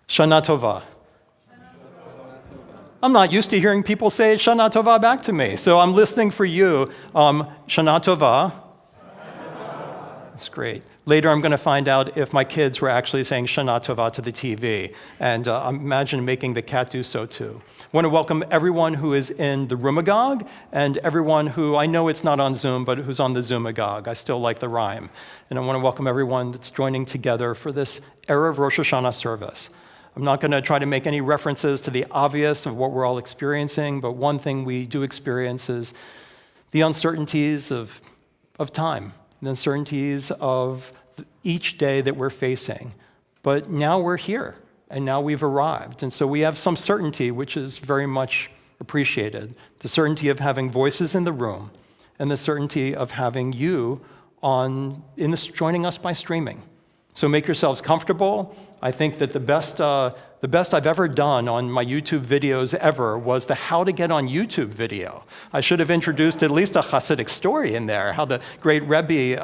Shana Tova. I'm not used to hearing people say Shana Tova back to me, so I'm listening for you. Shana Tova. That's great. Later, I'm going to find out if my kids were actually saying Shana Tova to the TV, and imagine making the cat do so too. I want to welcome everyone who is in the Roomagog, and everyone who, I know it's not on Zoom, but who's on the Zoomagog. I still like the rhyme. And I want to welcome everyone that's joining together for this Erev Rosh Hashanah service. I'm not going to try to make any references to the obvious of what we're all experiencing, but one thing we do experience is the uncertainties of time, the uncertainties of each day that we're facing. But now we're here, and now we've arrived. And so we have some certainty, which is very much appreciated. The certainty of having voices in the room, and the certainty of having you joining us by streaming. So make yourselves comfortable. I think that the best I've ever done on my YouTube videos ever was the how to get on YouTube video. I should have introduced at least a Hasidic story in there, how the great Rebbe,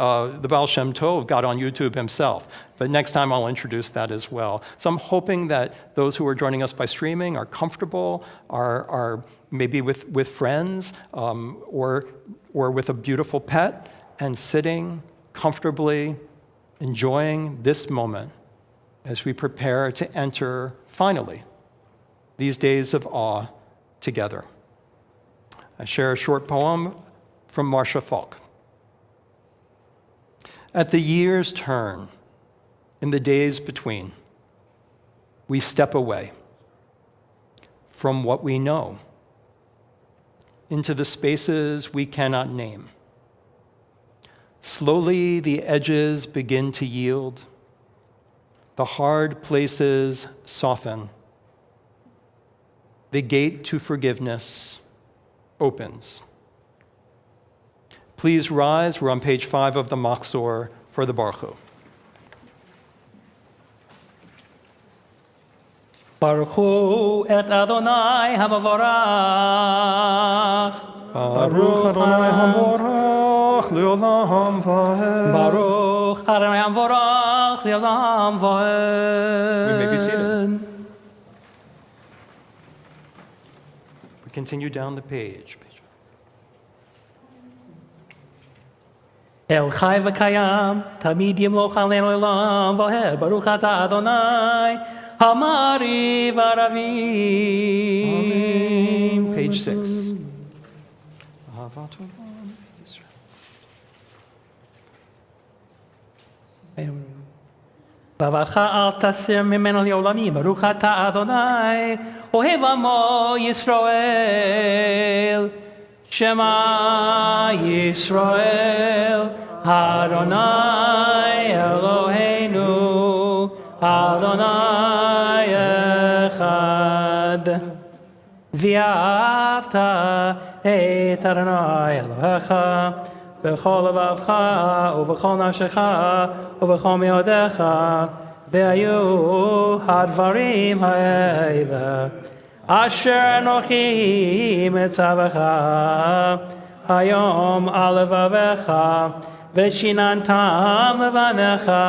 the Baal Shem Tov, got on YouTube himself. But next time I'll introduce that as well. So I'm hoping that those who are joining us by streaming are comfortable, are maybe with friends, or with a beautiful pet, and sitting comfortably, enjoying this moment as we prepare to enter, finally, these days of awe together. I share a short poem from Marcia Falk. At the year's turn, in the days between, we step away from what we know into the spaces we cannot name. Slowly, the edges begin to yield. The hard places soften. The gate to forgiveness opens. Please rise. We're on page 5 of the Machzor for the Baruch Hu. Baruch Hu et Adonai HaMavorach. Baruch Adonai HaMavorach Leolam Vaed. Baruch Adonai HaMavorach Leolam Vaed. We may be seated. We continue down the page. El Chai v'Kayam Tamid Yimloch Aleinu Leolam Vaed. Baruch Ata Adonai Hamari V'Aravim. Amen. Page 6. Bavarcha al tasir mimenu li'olamim. Baruch ata Adonai ohev amo Yisrael. Shema Yisrael Adonai Eloheinu Adonai echad. V'ahavta et Adonai Elohecha b'chol levavcha u'b'chol nafshecha u'b'chol me'odecha v'ayu hadvarim ha'ele asher anochi mitzavecha hayom al levavecha v'shinantam levanecha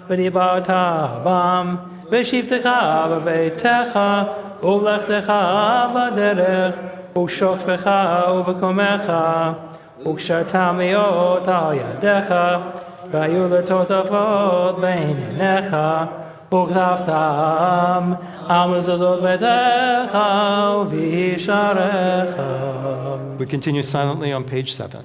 v'dibarta bam v'shivtecha b'veitecha u'lechtecha b'derech u'shokbecha u'b'komecha וקשרתם להיות על ידיך, והיו לטוטפות בין עיניך, וכתבתם על מזוזות ביתך ובישעריך. We continue silently on page 7.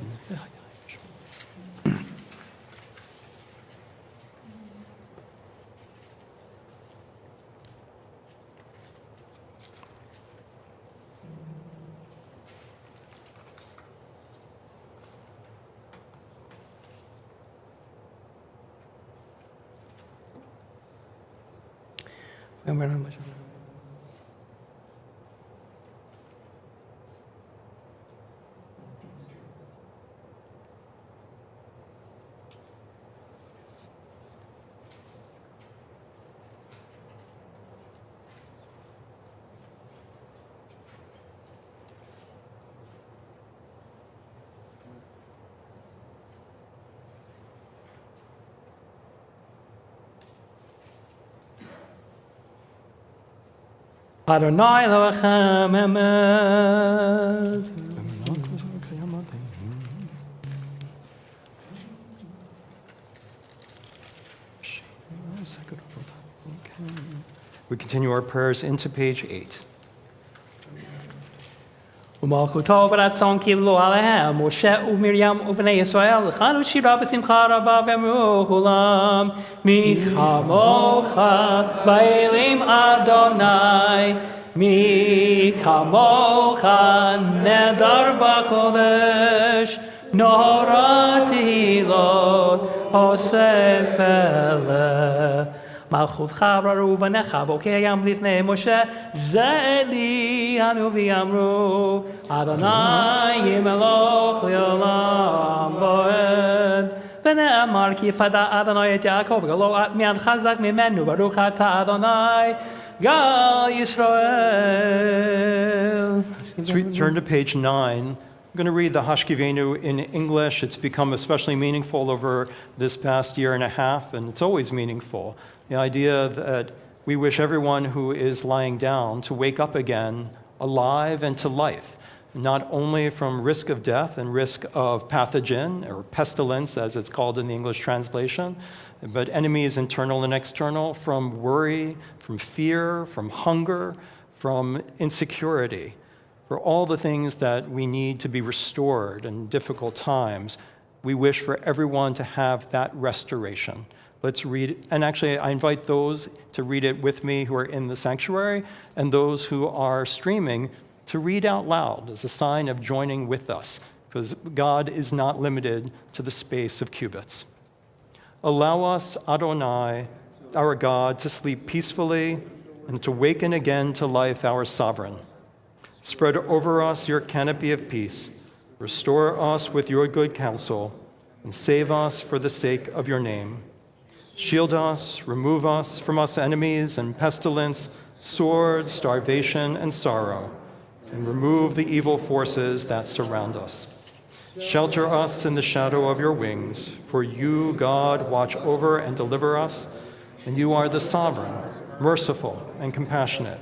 Adonai Elohim Emed. We continue our prayers into page 8. ומלכותו ברצון קיבלו עליהם משה ומרים ובני ישראל חנו שירה בשמחה רבה ואמרו כולם מי כמוך באלים אדוני מי כמוך נדר בקודש נורא תהילות אוסף אלה מלכותך בררו בניך בוקרים לפני משה זה אלי אנו ויאמרו אדוני ימלוך לעולם ועד ונאמר כי יפדה אדוני את יעקב גלו מעט חזק ממנו ברוך אתה אדוני גל ישראל. Let's turn to page 9. I'm going to read the Hashkiveinu in English. It's become especially meaningful over this past year and a half, and it's always meaningful. The idea that we wish everyone who is lying down to wake up again, alive and to life, not only from risk of death and risk of pathogen or pestilence, as it's called in the English translation, but enemies internal and external, from worry, from fear, from hunger, from insecurity. For all the things that we need to be restored in difficult times, we wish for everyone to have that restoration. Let's read, and actually I invite those to read it with me who are in the sanctuary, and those who are streaming to read out loud as a sign of joining with us, because God is not limited to the space of cubits. Allow us, Adonai, our God, to sleep peacefully and to waken again to life, our sovereign. Spread over us your canopy of peace. Restore us with your good counsel, and save us for the sake of your name. Shield us, remove us from us enemies and pestilence, sword, starvation, and sorrow, and remove the evil forces that surround us. Shelter us in the shadow of your wings, for you, God, watch over and deliver us, and you are the sovereign, merciful, and compassionate.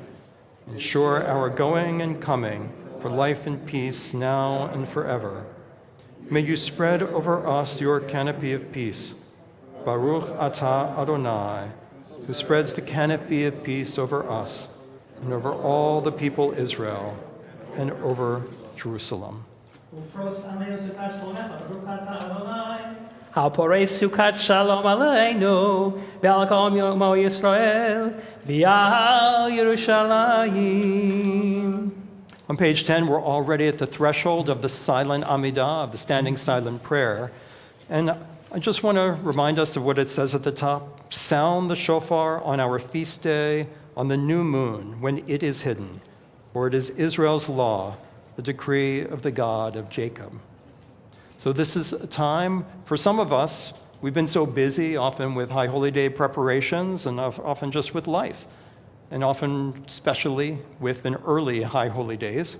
Ensure our going and coming for life and peace now and forever. May you spread over us your canopy of peace. Baruch atah Adonai, who spreads the canopy of peace over us and over all the people Israel and over Jerusalem. הפורש סוכת שלום עלינו ועל כל עמו ישראל ועל ירושלים. On page 10, we're already at the threshold of the silent Amidah, of the standing silent prayer. And I just want to remind us of what it says at the top. Sound the shofar on our feast day, on the new moon, when it is hidden. For it is Israel's law, the decree of the God of Jacob. So this is a time, for some of us, we've been so busy, often with High Holy Day preparations, and often just with life, and often especially with an early High Holy Days,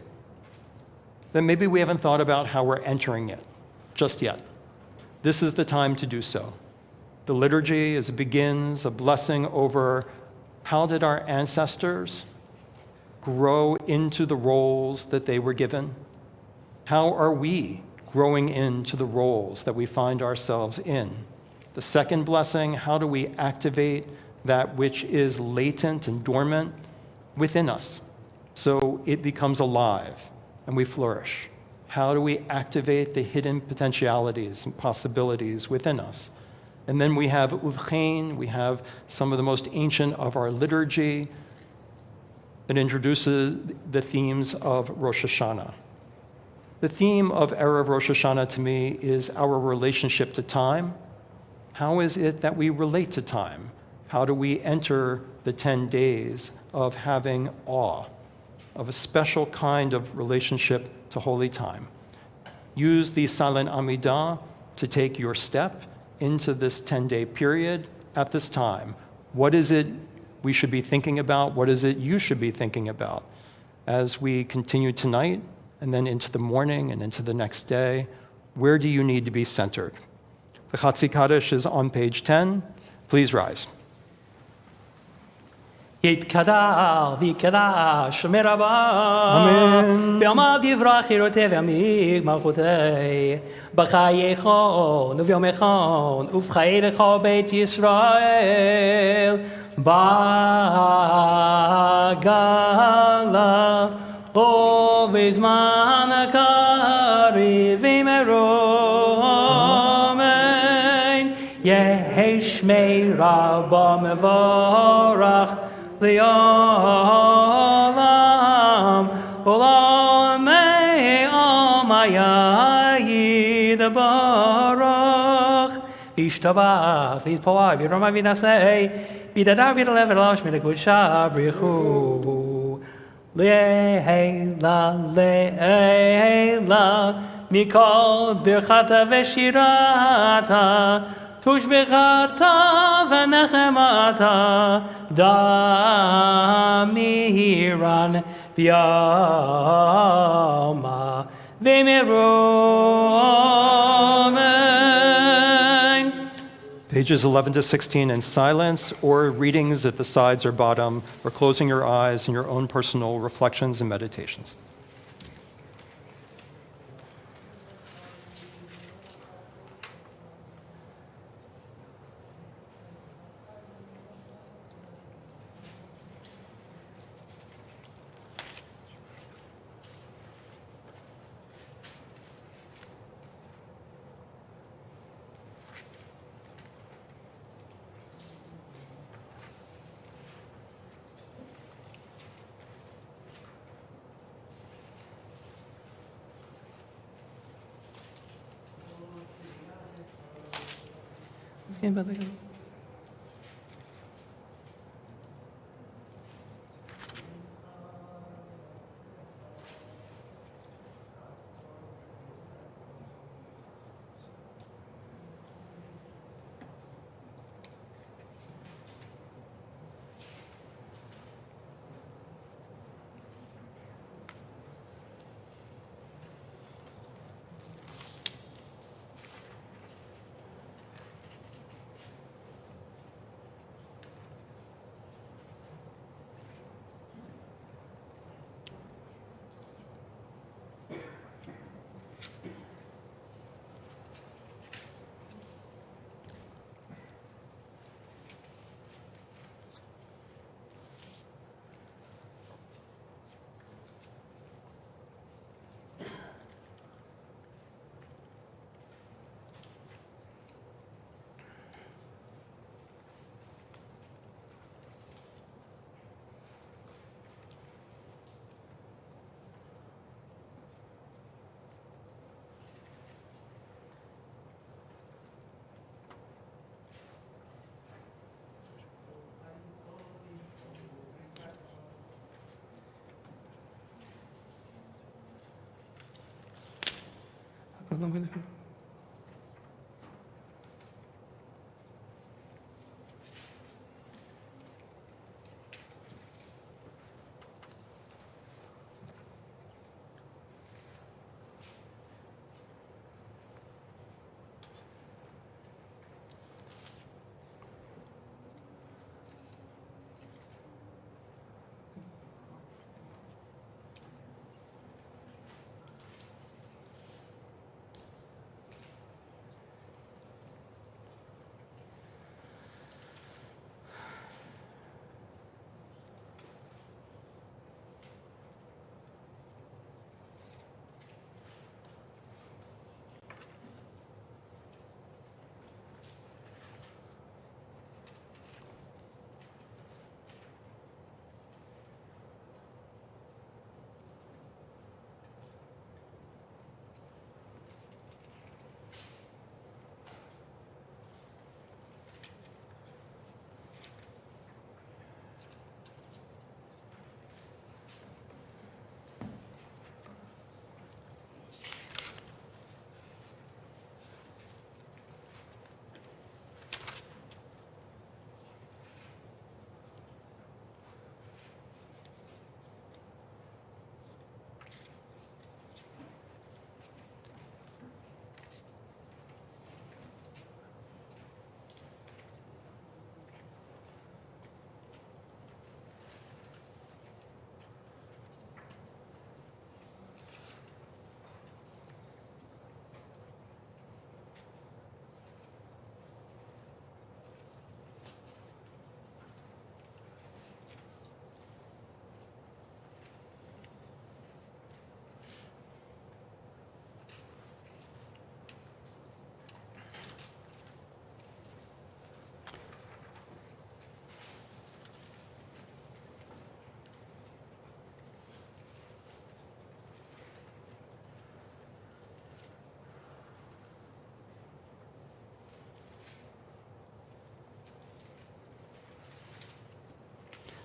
that maybe we haven't thought about how we're entering it just yet. This is the time to do so. The liturgy, as it begins, a blessing over how did our ancestors grow into the roles that they were given? How are we growing into the roles that we find ourselves in? The second blessing, how do we activate that which is latent and dormant within us so it becomes alive and we flourish? How do we activate the hidden potentialities and possibilities within us? And then we have Uvchein, we have some of the most ancient of our liturgy that introduces the themes of Rosh Hashanah. The theme of Erev Rosh Hashanah to me is our relationship to time. How is it that we relate to time? How do we enter the 10 days of having awe, of a special kind of relationship to holy time? Use the silent Amidah to take your step into this 10-day period at this time. What is it we should be thinking about? What is it you should be thinking about as we continue tonight and then into the morning and into the next day? Where do you need to be centered? The Kaddish is on page 10. Please rise. יתקדש ויקדש מרבה. אמן. ביומא דברה חירותי וימיך מלכותי. בחייכון וביומכון ובחיי לכל בית ישראל. בגלה ובזמן הקריב ומרומן. יהי שמירה במבורך לעולם עולמי עלמיה יתברך. להשתבח ויתפאר וירומם וינשא וידבר וידלב ולשמי לקודשה בריחו. לעילה לעילה מכל ברכתה ושירתה תושבחתה ונחמתה דמירן ויאמה ומרומן. Pages 11 to 16 in silence, or readings at the sides or bottom, or closing your eyes in your own personal reflections and meditations.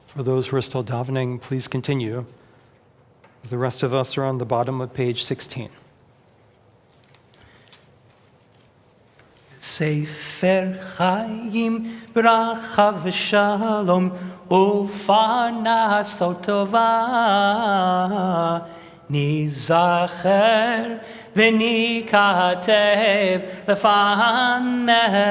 For those who are still davening, please continue. The rest of us are on the bottom of page 16. Sefer Chaim bracha v'shalom ufarnas tova nizacher v'nikatev lefanecha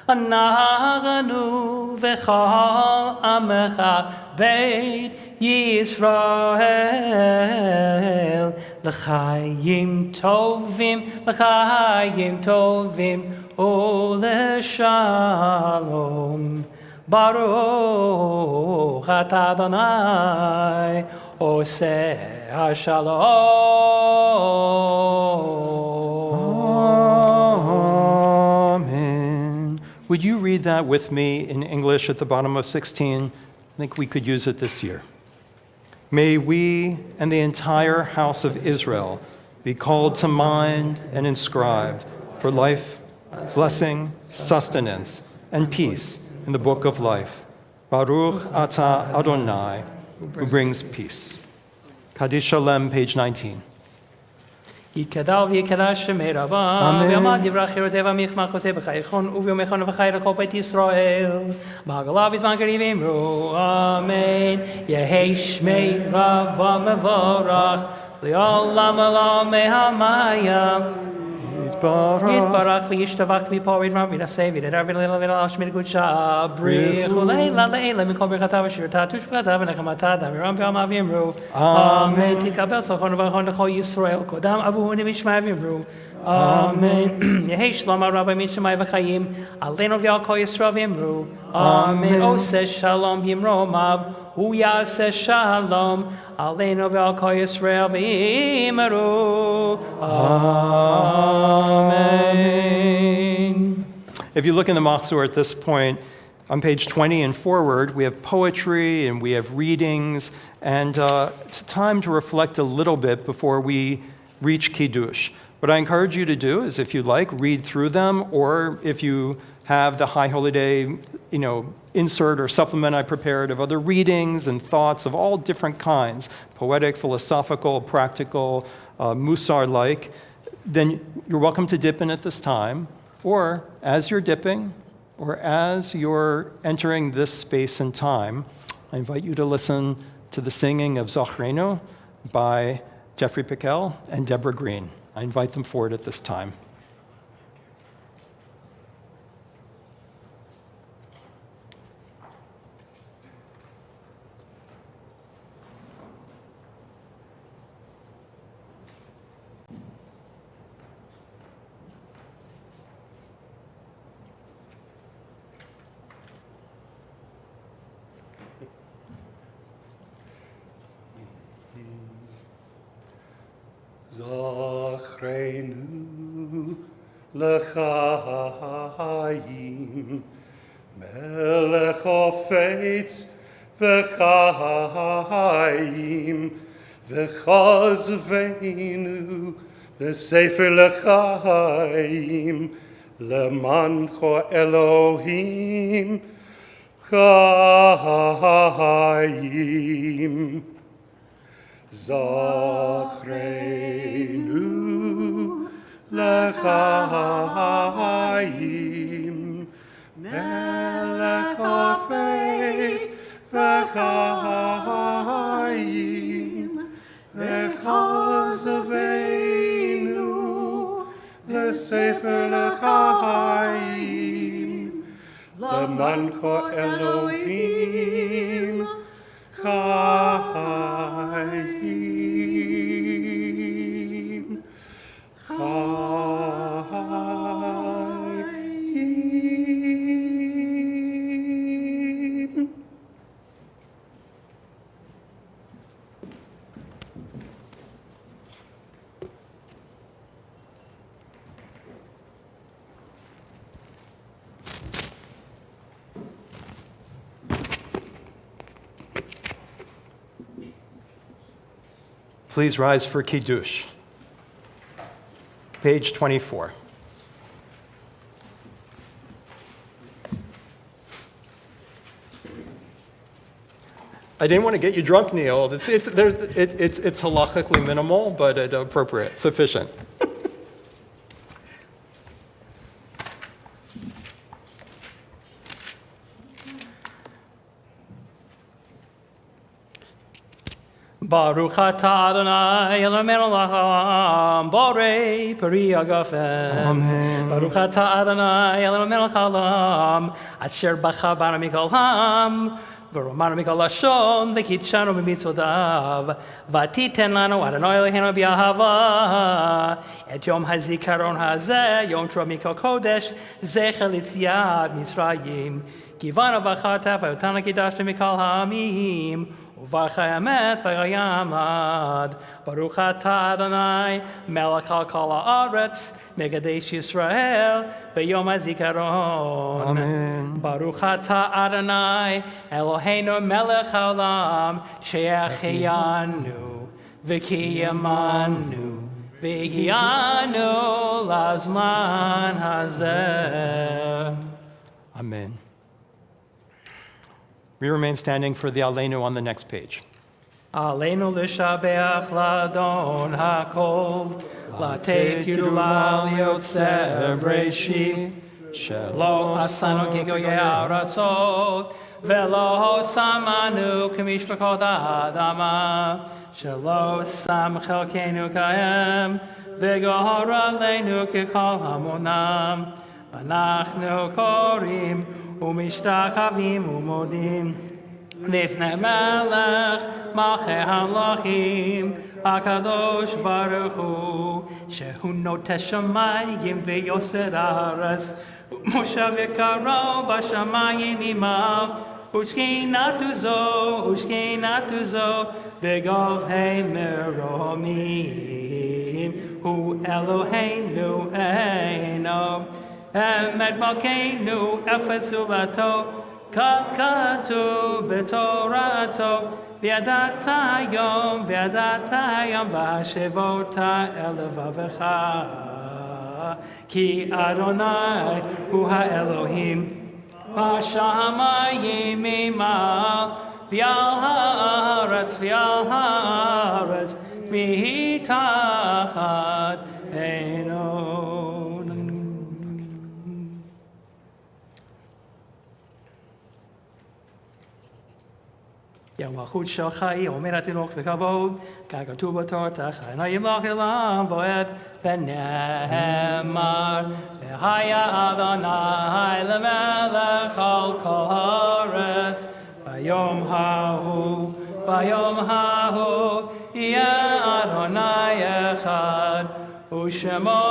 anaganu v'chol amecha beit Yisrael l'chaim tovim u'l'shalom Baruch atah Adonai oseh hashalom. Amen. Would you read that with me in English at the bottom of 16? I think we could use it this year. May we and the entire house of Israel be called to mind and inscribed for life, blessing, sustenance, and peace in the book of life. Baruch atah Adonai, who brings peace. Kaddish Shalem, page 19. Yikadal v'yikadash shemei Rabba v'yamad yivrach yiroteh v'michmachoteh b'chaychon u'v'yomechon v'chayrachol beit Yisrael b'hagala v'zman karim v'imru Amen Yehei shmei Rabba mevorach li'olam olam mehamaya Yitbarach v'yishtavach v'yiporid v'yinaseh v'yidav v'yilav v'yilav shmei gudsha brichu le'ila le'ila mikol birchatav v'shiratav tushvatav v'nechamatav d'amiram v'yamav v'imru Amen Titkabel tzachon v'chon l'chol Yisrael kodam avuhuni v'yishmai v'imru Amen Yehei shlom ha'rabbi mishamai v'chayim aleinu v'yal kol Yisrael v'imru Amen Oseh shalom v'yimromav Hu yaseh shalom aleinu v'yal kol Yisrael v'imru Amen. If you look in the Machzor at this point, on page 20 and forward, we have poetry and we have readings, and it's time to reflect a little bit before we reach Kiddush. What I encourage you to do is, if you like, read through them, or if you have the High Holy Day, insert or supplement I prepared of other readings and thoughts of all different kinds, poetic, philosophical, practical, Musar-like, then you're welcome to dip in at this time, or as you're dipping, or as you're entering this space and time, I invite you to listen to the singing of Hashkiveinu by Jeffrey Pickell and Deborah Green. I invite them forward at this time. Zachreinu l'chaim, melech hafetz v'chaim, v'chazveinu v'sefer l'chaim, lemancho Elohim chaim. Zachreinu l'chaim, melech hafetz v'chaim, v'chazveinu v'sefer l'chaim, lemancho Elohim chaim. Please rise for Kiddush. Page 24. I didn't want to get you drunk, Neil. It's halachically minimal, but appropriate, sufficient. Baruch atah Adonai Eloheinu melech borei peri agafen. Amen. Baruch atah Adonai Eloheinu melech asher bacha banu mikol ham v'romanu mikol lashon v'kidshanu b'mitzvotav v'titen lanu Adonai Eloheinu b'ahava et yom hazikaron hazeh yom teruah mikol kodesh zecher l'tziat Mitzrayim kivanu v'achata v'yotanu kiddush mikol ha'amim Uvarcha Emet v'Yamad Baruch atah Adonai Melech al kol haaretz Megadesh Yisrael V'yom hazikaron. Amen. Baruch atah Adonai Eloheinu Melech haolam She'achiyanu V'kiyamanu V'hiyanu lazman hazeh. Amen. We remain standing for the Aleinu on the next page. Aleinu l'shabeach l'adon hakol Latei kirula liotzer breishi Lo asanu gigoye aratzot Velo samanu k'mishpachot ha'adama Shelo sam chelkenu kahem V'gohor aleinu k'chol hamonam V'anachnu korim ומשתחווים ומודים לפני מלך מלכי המלכים הקדוש ברוך הוא שהוא נוטה שמיים ויוסד הארץ ומושב יקרו בשמיים עמם ושכינתו זו בגבהי מרומים הוא אלוהינו אינו Emet Malkeinu Efesu Lato Kakatu Betorato V'yadatayom V'ashevota Elevavecha Ki Adonai Hu HaElohim Hashamayim Imal V'yal haaretz V'hitachad Eino. המלכות שלך היא אומרת תינוק וכבוד, ככתוב בתורה תחניים לך עולם ועד ונאמר והיה אדוני למלך על כל הארץ ביום ההוא יהיה אדוני אחד ושמו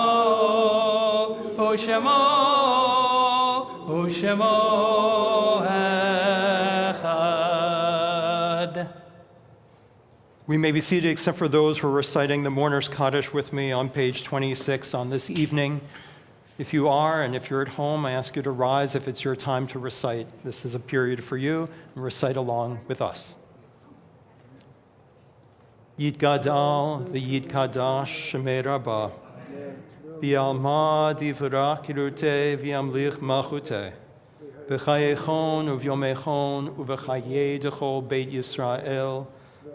We may be seated except for those who are reciting the Mourner's Kaddish with me on page 26 on this evening. If you are, and if you're at home, I ask you to rise if it's your time to recite. This is a period for you, and recite along with us. Yitgadal v'yitkadash shemei rabba v'yalma divrach kirute v'yamlich machute v'chayechon uv'yomechon uv'chaye dechol beit Yisrael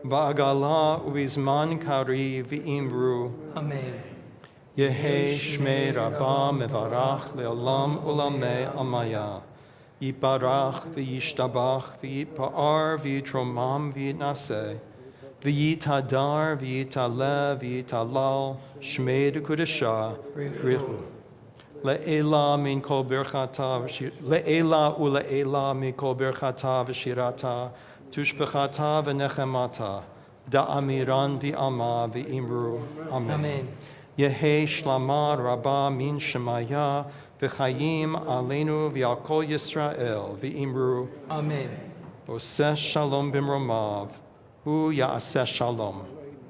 Ba'agala uvizman kari v'imru. Amen. Yehe shmei rabba mevarach le'olam ulamei amaya. Yiparach v'yishtabach v'yipa'ar v'yitromam v'yitnaseh. V'yitadar v'yitaleh v'yitalal shmei dekudesha. Le'ela min kol berchata le'ela ule'ela min kol berchata v'shirata. Tushbechata v'nechemata, da'amiran v'ama v'imru. Amen. Yehe shlama rabba min shemaya v'chayim aleinu v'al kol Yisrael v'imru. Amen. Oseh shalom b'mromav, hu ya'aseh shalom.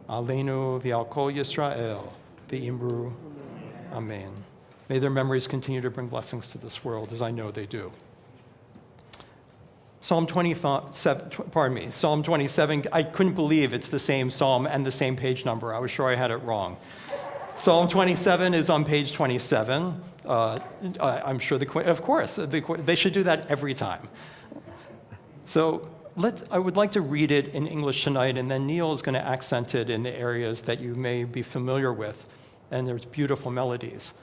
Aleinu v'al kol Yisrael v'imru. Amen. May their memories continue to bring blessings to this world, as I know they do. Psalm 27, I couldn't believe it's the same psalm and the same page number. I was sure I had it wrong. Psalm 27 is on page 27. I'm sure of course, they should do that every time. So I would like to read it in English tonight, and then Neil is going to accent it in the areas that you may be familiar with, and there's beautiful melodies.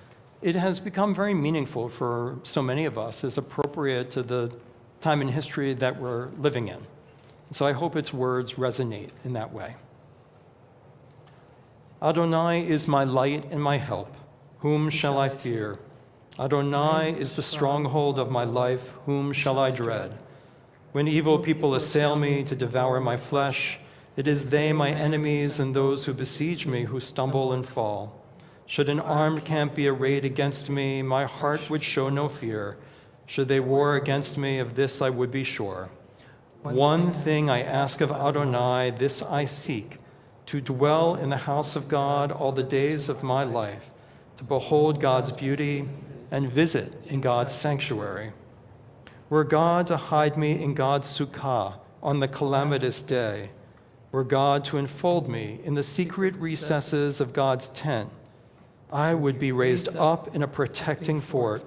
It has become very meaningful for so many of us, as appropriate to the time in history that we're living in. So I hope its words resonate in that way. Adonai is my light and my help. Whom shall I fear? Adonai is the stronghold of my life. Whom shall I dread? When evil people assail me to devour my flesh, it is they, my enemies, and those who besiege me, who stumble and fall. Should an armed camp be arrayed against me, my heart would show no fear. Should they war against me, of this I would be sure. One thing I ask of Adonai, this I seek, to dwell in the house of God all the days of my life, to behold God's beauty and visit in God's sanctuary. Were God to hide me in God's sukkah on the calamitous day, were God to enfold me in the secret recesses of God's tent, I would be raised up in a protecting fort.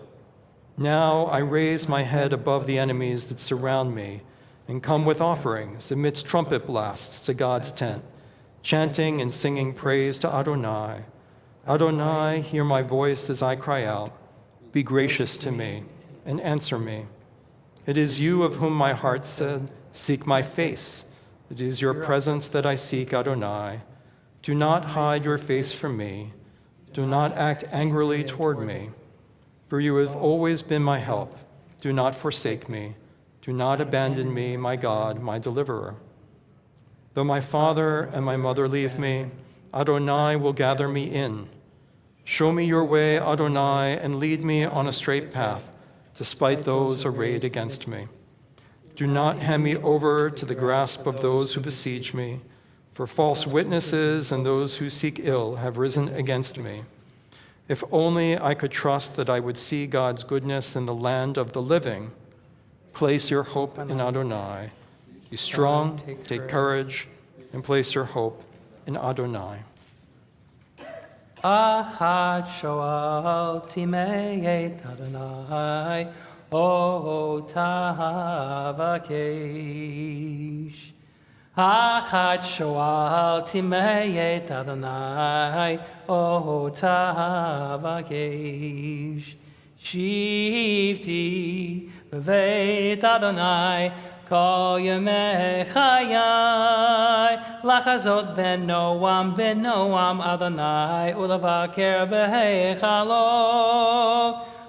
Now I raise my head above the enemies that surround me and come with offerings amidst trumpet blasts to God's tent, chanting and singing praise to Adonai. Adonai, hear my voice as I cry out. Be gracious to me and answer me. It is you of whom my heart said, seek my face. It is your presence that I seek, Adonai. Do not hide your face from me. Do not act angrily toward me. For you have always been my help. Do not forsake me. Do not abandon me, my God, my deliverer. Though my father and my mother leave me, Adonai will gather me in. Show me your way, Adonai, and lead me on a straight path, despite those arrayed against me. Do not hand me over to the grasp of those who besiege me, for false witnesses and those who seek ill have risen against me. If only I could trust that I would see God's goodness in the land of the living. Place your hope in Adonai. Be strong, take courage, and place your hope in Adonai. Achat shoalti me'et Adonai, o tavakesh. Achat shoalti me'et Adonai, o tavakesh. Shivti b'veit Adonai, kol yemei chayai, lachazot ben Noam Adonai, ulavaker b'heichalo.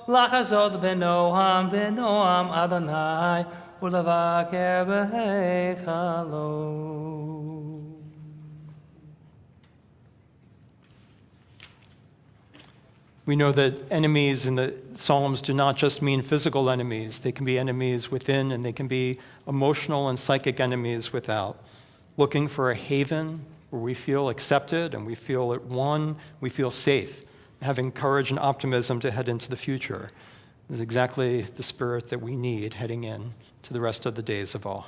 Lachazot ben Noam Adonai, ulavaker b'heichalo. We know that enemies in the Psalms do not just mean physical enemies. They can be enemies within, and they can be emotional and psychic enemies without. Looking for a haven where we feel accepted and we feel at one, we feel safe, having courage and optimism to head into the future. Is exactly the spirit that we need heading in to the rest of the days of awe.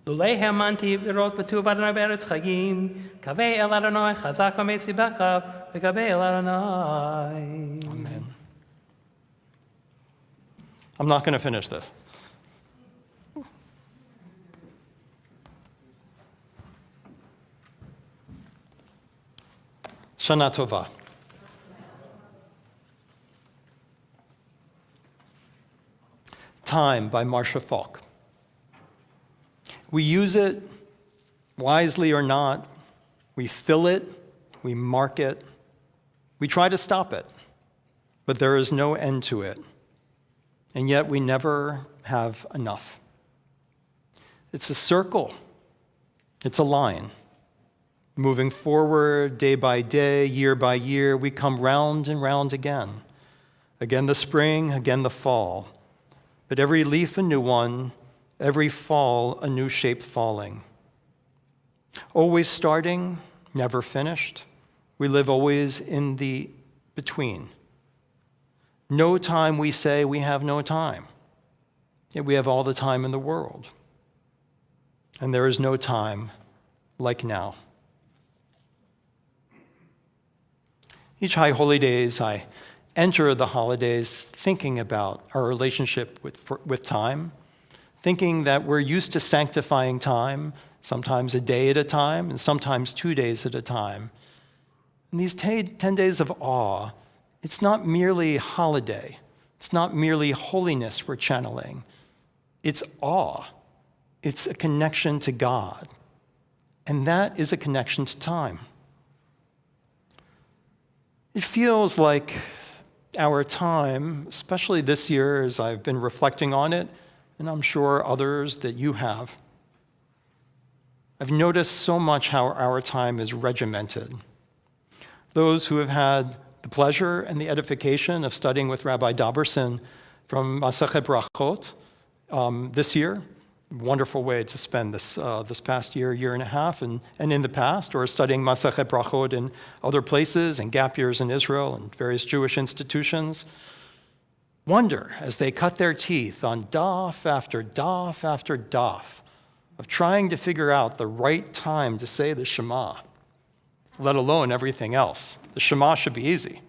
Lulei hamantiv l'rot b'tuv Adonai be'eretz chayim, kavei el Adonai chazak v'meitzi b'chav, v'kavei el Adonai. Amen. I'm not going to finish this. Shana Tova. Time by Marcia Falk. We use it, wisely or not. We fill it, we mark it, we try to stop it, but there is no end to it. And yet we never have enough. It's a circle, it's a line. Moving forward day by day, year by year, we come round and round again. Again the spring, again the fall. But every leaf a new one, every fall a new shape falling. Always starting, never finished. We live always in the between. No time we say we have no time, yet we have all the time in the world. And there is no time like now. Each High Holy Days, I enter the holidays thinking about our relationship with time, thinking that we're used to sanctifying time, sometimes a day at a time, and sometimes 2 days at a time. And these 10 days of awe, it's not merely holiday. It's not merely holiness we're channeling. It's awe. It's a connection to God. And that is a connection to time. It feels like our time, especially this year as I've been reflecting on it, and I'm sure others that you have, I've noticed so much how our time is regimented. Those who have had the pleasure and the edification of studying with Rabbi Daberson from Masechet Brachot this year, wonderful way to spend this past year and a half, and in the past, or studying Masechet Brachot in other places and gap years in Israel and various Jewish institutions, wonder as they cut their teeth on daf after daf after daf of trying to figure out the right time to say the Shema, let alone everything else. The Shema should be easy.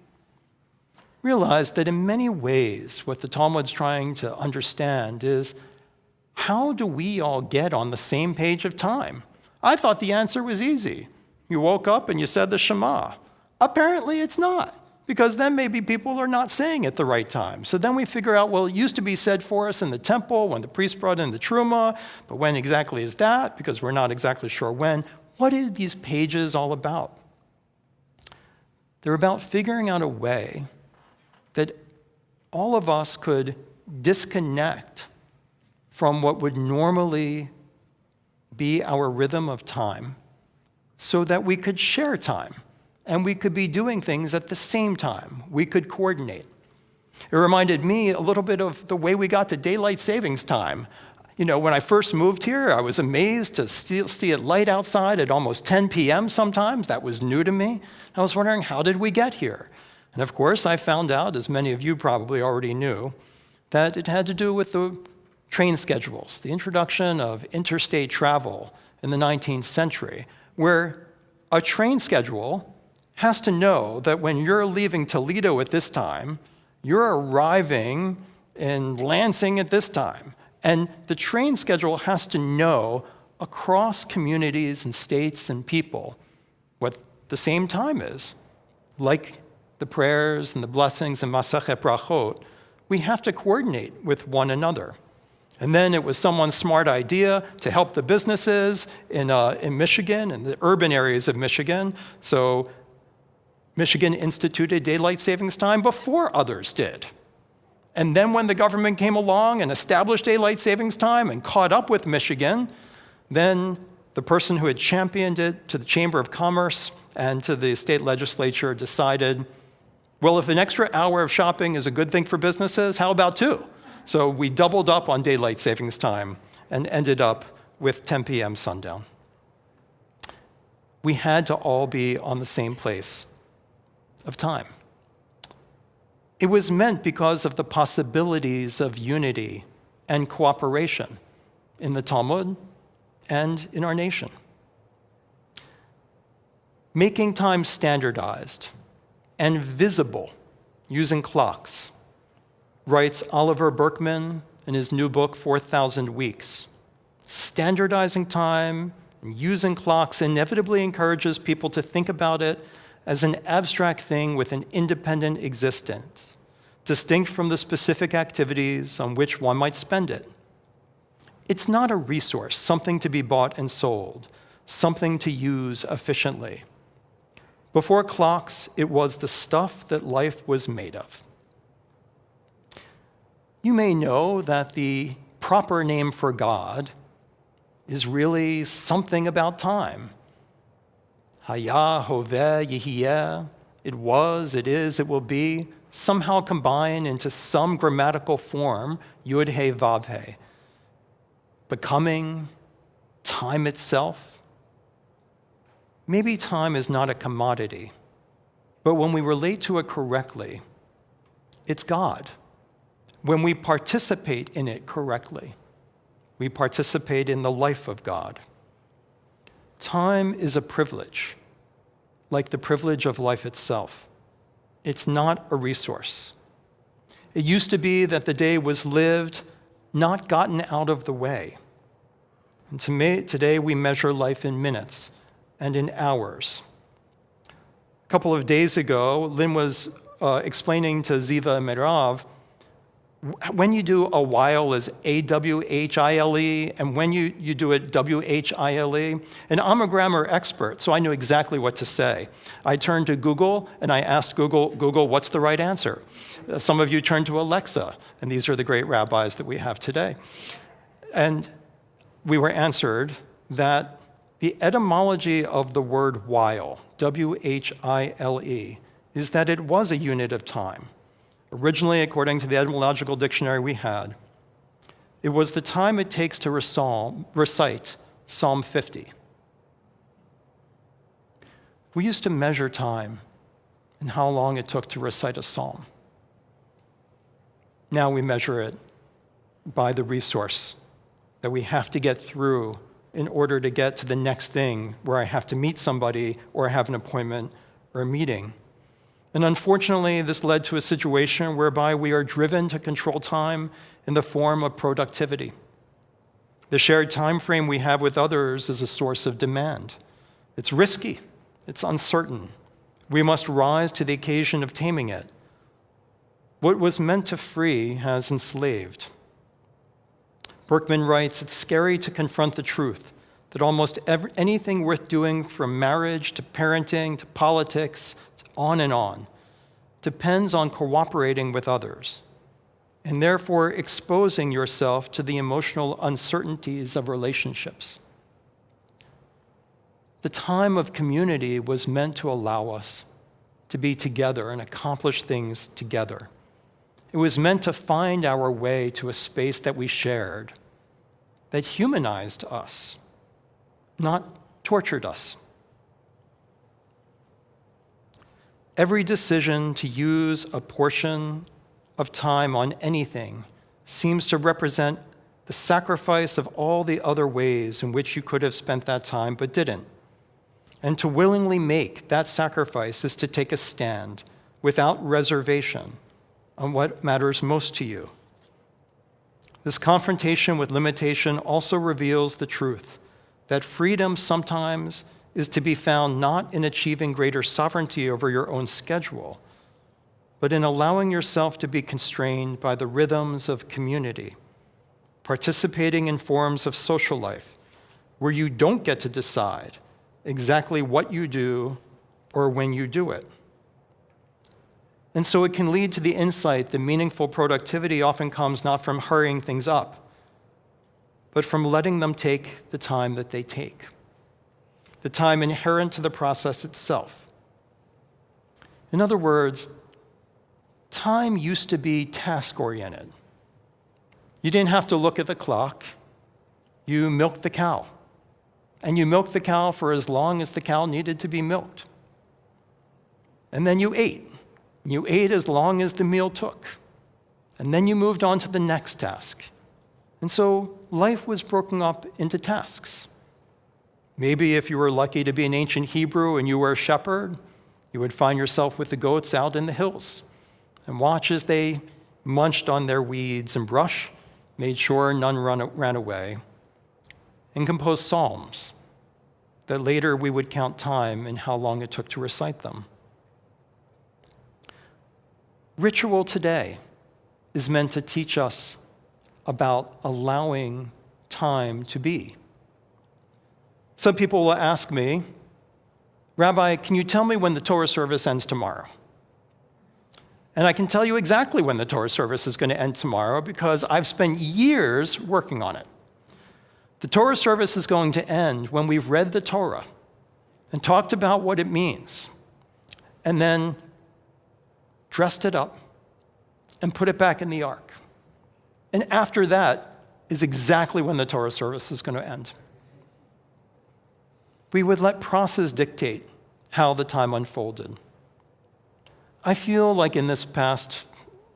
Realize that in many ways, what the Talmud's trying to understand is, how do we all get on the same page of time? I thought the answer was easy. You woke up and you said the Shema. Apparently it's not, because then maybe people are not saying it the right time. So then we figure out, well, it used to be said for us in the temple when the priest brought in the truma, but when exactly is that? Because we're not exactly sure when. What are these pages all about? They're about figuring out a way that all of us could disconnect from what would normally be our rhythm of time so that we could share time and we could be doing things at the same time. We could coordinate. It reminded me a little bit of the way we got to daylight savings time. You know, when I first moved here, I was amazed to see it light outside at almost 10 p.m. sometimes. That was new to me. I was wondering, how did we get here? And of course, I found out, as many of you probably already knew, that it had to do with the train schedules, the introduction of interstate travel in the 19th century, where a train schedule has to know that when you're leaving Toledo at this time, you're arriving in Lansing at this time. And the train schedule has to know across communities and states and people what the same time is. Like the prayers and the blessings in Masechet Brachot, we have to coordinate with one another. And then it was someone's smart idea to help the businesses in Michigan and the urban areas of Michigan. So Michigan instituted daylight savings time before others did. And then when the government came along and established daylight savings time and caught up with Michigan, then the person who had championed it to the Chamber of Commerce and to the state legislature decided, well, if an extra hour of shopping is a good thing for businesses, how about 2? So we doubled up on daylight savings time and ended up with 10 p.m. sundown. We had to all be on the same place of time. It was meant because of the possibilities of unity and cooperation in the Talmud and in our nation. Making time standardized and visible using clocks, writes Oliver Berkman in his new book, 4,000 Weeks. Standardizing time and using clocks inevitably encourages people to think about it as an abstract thing with an independent existence, distinct from the specific activities on which one might spend it. It's not a resource, something to be bought and sold, something to use efficiently. Before clocks, it was the stuff that life was made of. You may know that the proper name for God is really something about time. Haya, hoveh, yehiyeh, it was, it is, it will be, somehow combine into some grammatical form, yud he vav he. Becoming, time itself. Maybe time is not a commodity, but when we relate to it correctly, it's God. When we participate in it correctly, we participate in the life of God. Time is a privilege, like the privilege of life itself. It's not a resource. It used to be that the day was lived not gotten out of the way. And today we measure life in minutes and in hours. A couple of days ago, Lynn was explaining to Ziva and Merav, when you do a while is A-W-H-I-L-E, and when you do it W-H-I-L-E. And I'm a grammar expert, so I knew exactly what to say. I turned to Google, and I asked Google, what's the right answer? Some of you turned to Alexa, and these are the great rabbis that we have today. And we were answered that the etymology of the word while, W-H-I-L-E, is that it was a unit of time. Originally, according to the etymological dictionary we had, it was the time it takes to recite Psalm 50. We used to measure time and how long it took to recite a psalm. Now we measure it by the resource that we have to get through in order to get to the next thing where I have to meet somebody or have an appointment or a meeting. And unfortunately, this led to a situation whereby we are driven to control time in the form of productivity. The shared time frame we have with others is a source of demand. It's risky. It's uncertain. We must rise to the occasion of taming it. What was meant to free has enslaved. Berkman writes, it's scary to confront the truth that almost anything worth doing, from marriage to parenting to politics, on and on, depends on cooperating with others, and therefore exposing yourself to the emotional uncertainties of relationships. The time of community was meant to allow us to be together and accomplish things together. It was meant to find our way to a space that we shared, that humanized us, not tortured us. Every decision to use a portion of time on anything seems to represent the sacrifice of all the other ways in which you could have spent that time but didn't. And to willingly make that sacrifice is to take a stand without reservation on what matters most to you. This confrontation with limitation also reveals the truth that freedom sometimes is to be found not in achieving greater sovereignty over your own schedule, but in allowing yourself to be constrained by the rhythms of community, participating in forms of social life where you don't get to decide exactly what you do or when you do it. And so it can lead to the insight that meaningful productivity often comes not from hurrying things up, but from letting them take the time that they take, the time inherent to the process itself. In other words, time used to be task-oriented. You didn't have to look at the clock. You milked the cow. And you milked the cow for as long as the cow needed to be milked. And then you ate. You ate as long as the meal took. And then you moved on to the next task. And so life was broken up into tasks. Maybe if you were lucky to be an ancient Hebrew and you were a shepherd, you would find yourself with the goats out in the hills and watch as they munched on their weeds and brush, made sure none ran away, and composed psalms that later we would count time and how long it took to recite them. Ritual today is meant to teach us about allowing time to be. Some people will ask me, Rabbi, can you tell me when the Torah service ends tomorrow? And I can tell you exactly when the Torah service is going to end tomorrow because I've spent years working on it. The Torah service is going to end when we've read the Torah and talked about what it means, and then dressed it up and put it back in the ark. And after that is exactly when the Torah service is going to end. We would let process dictate how the time unfolded. I feel like in this past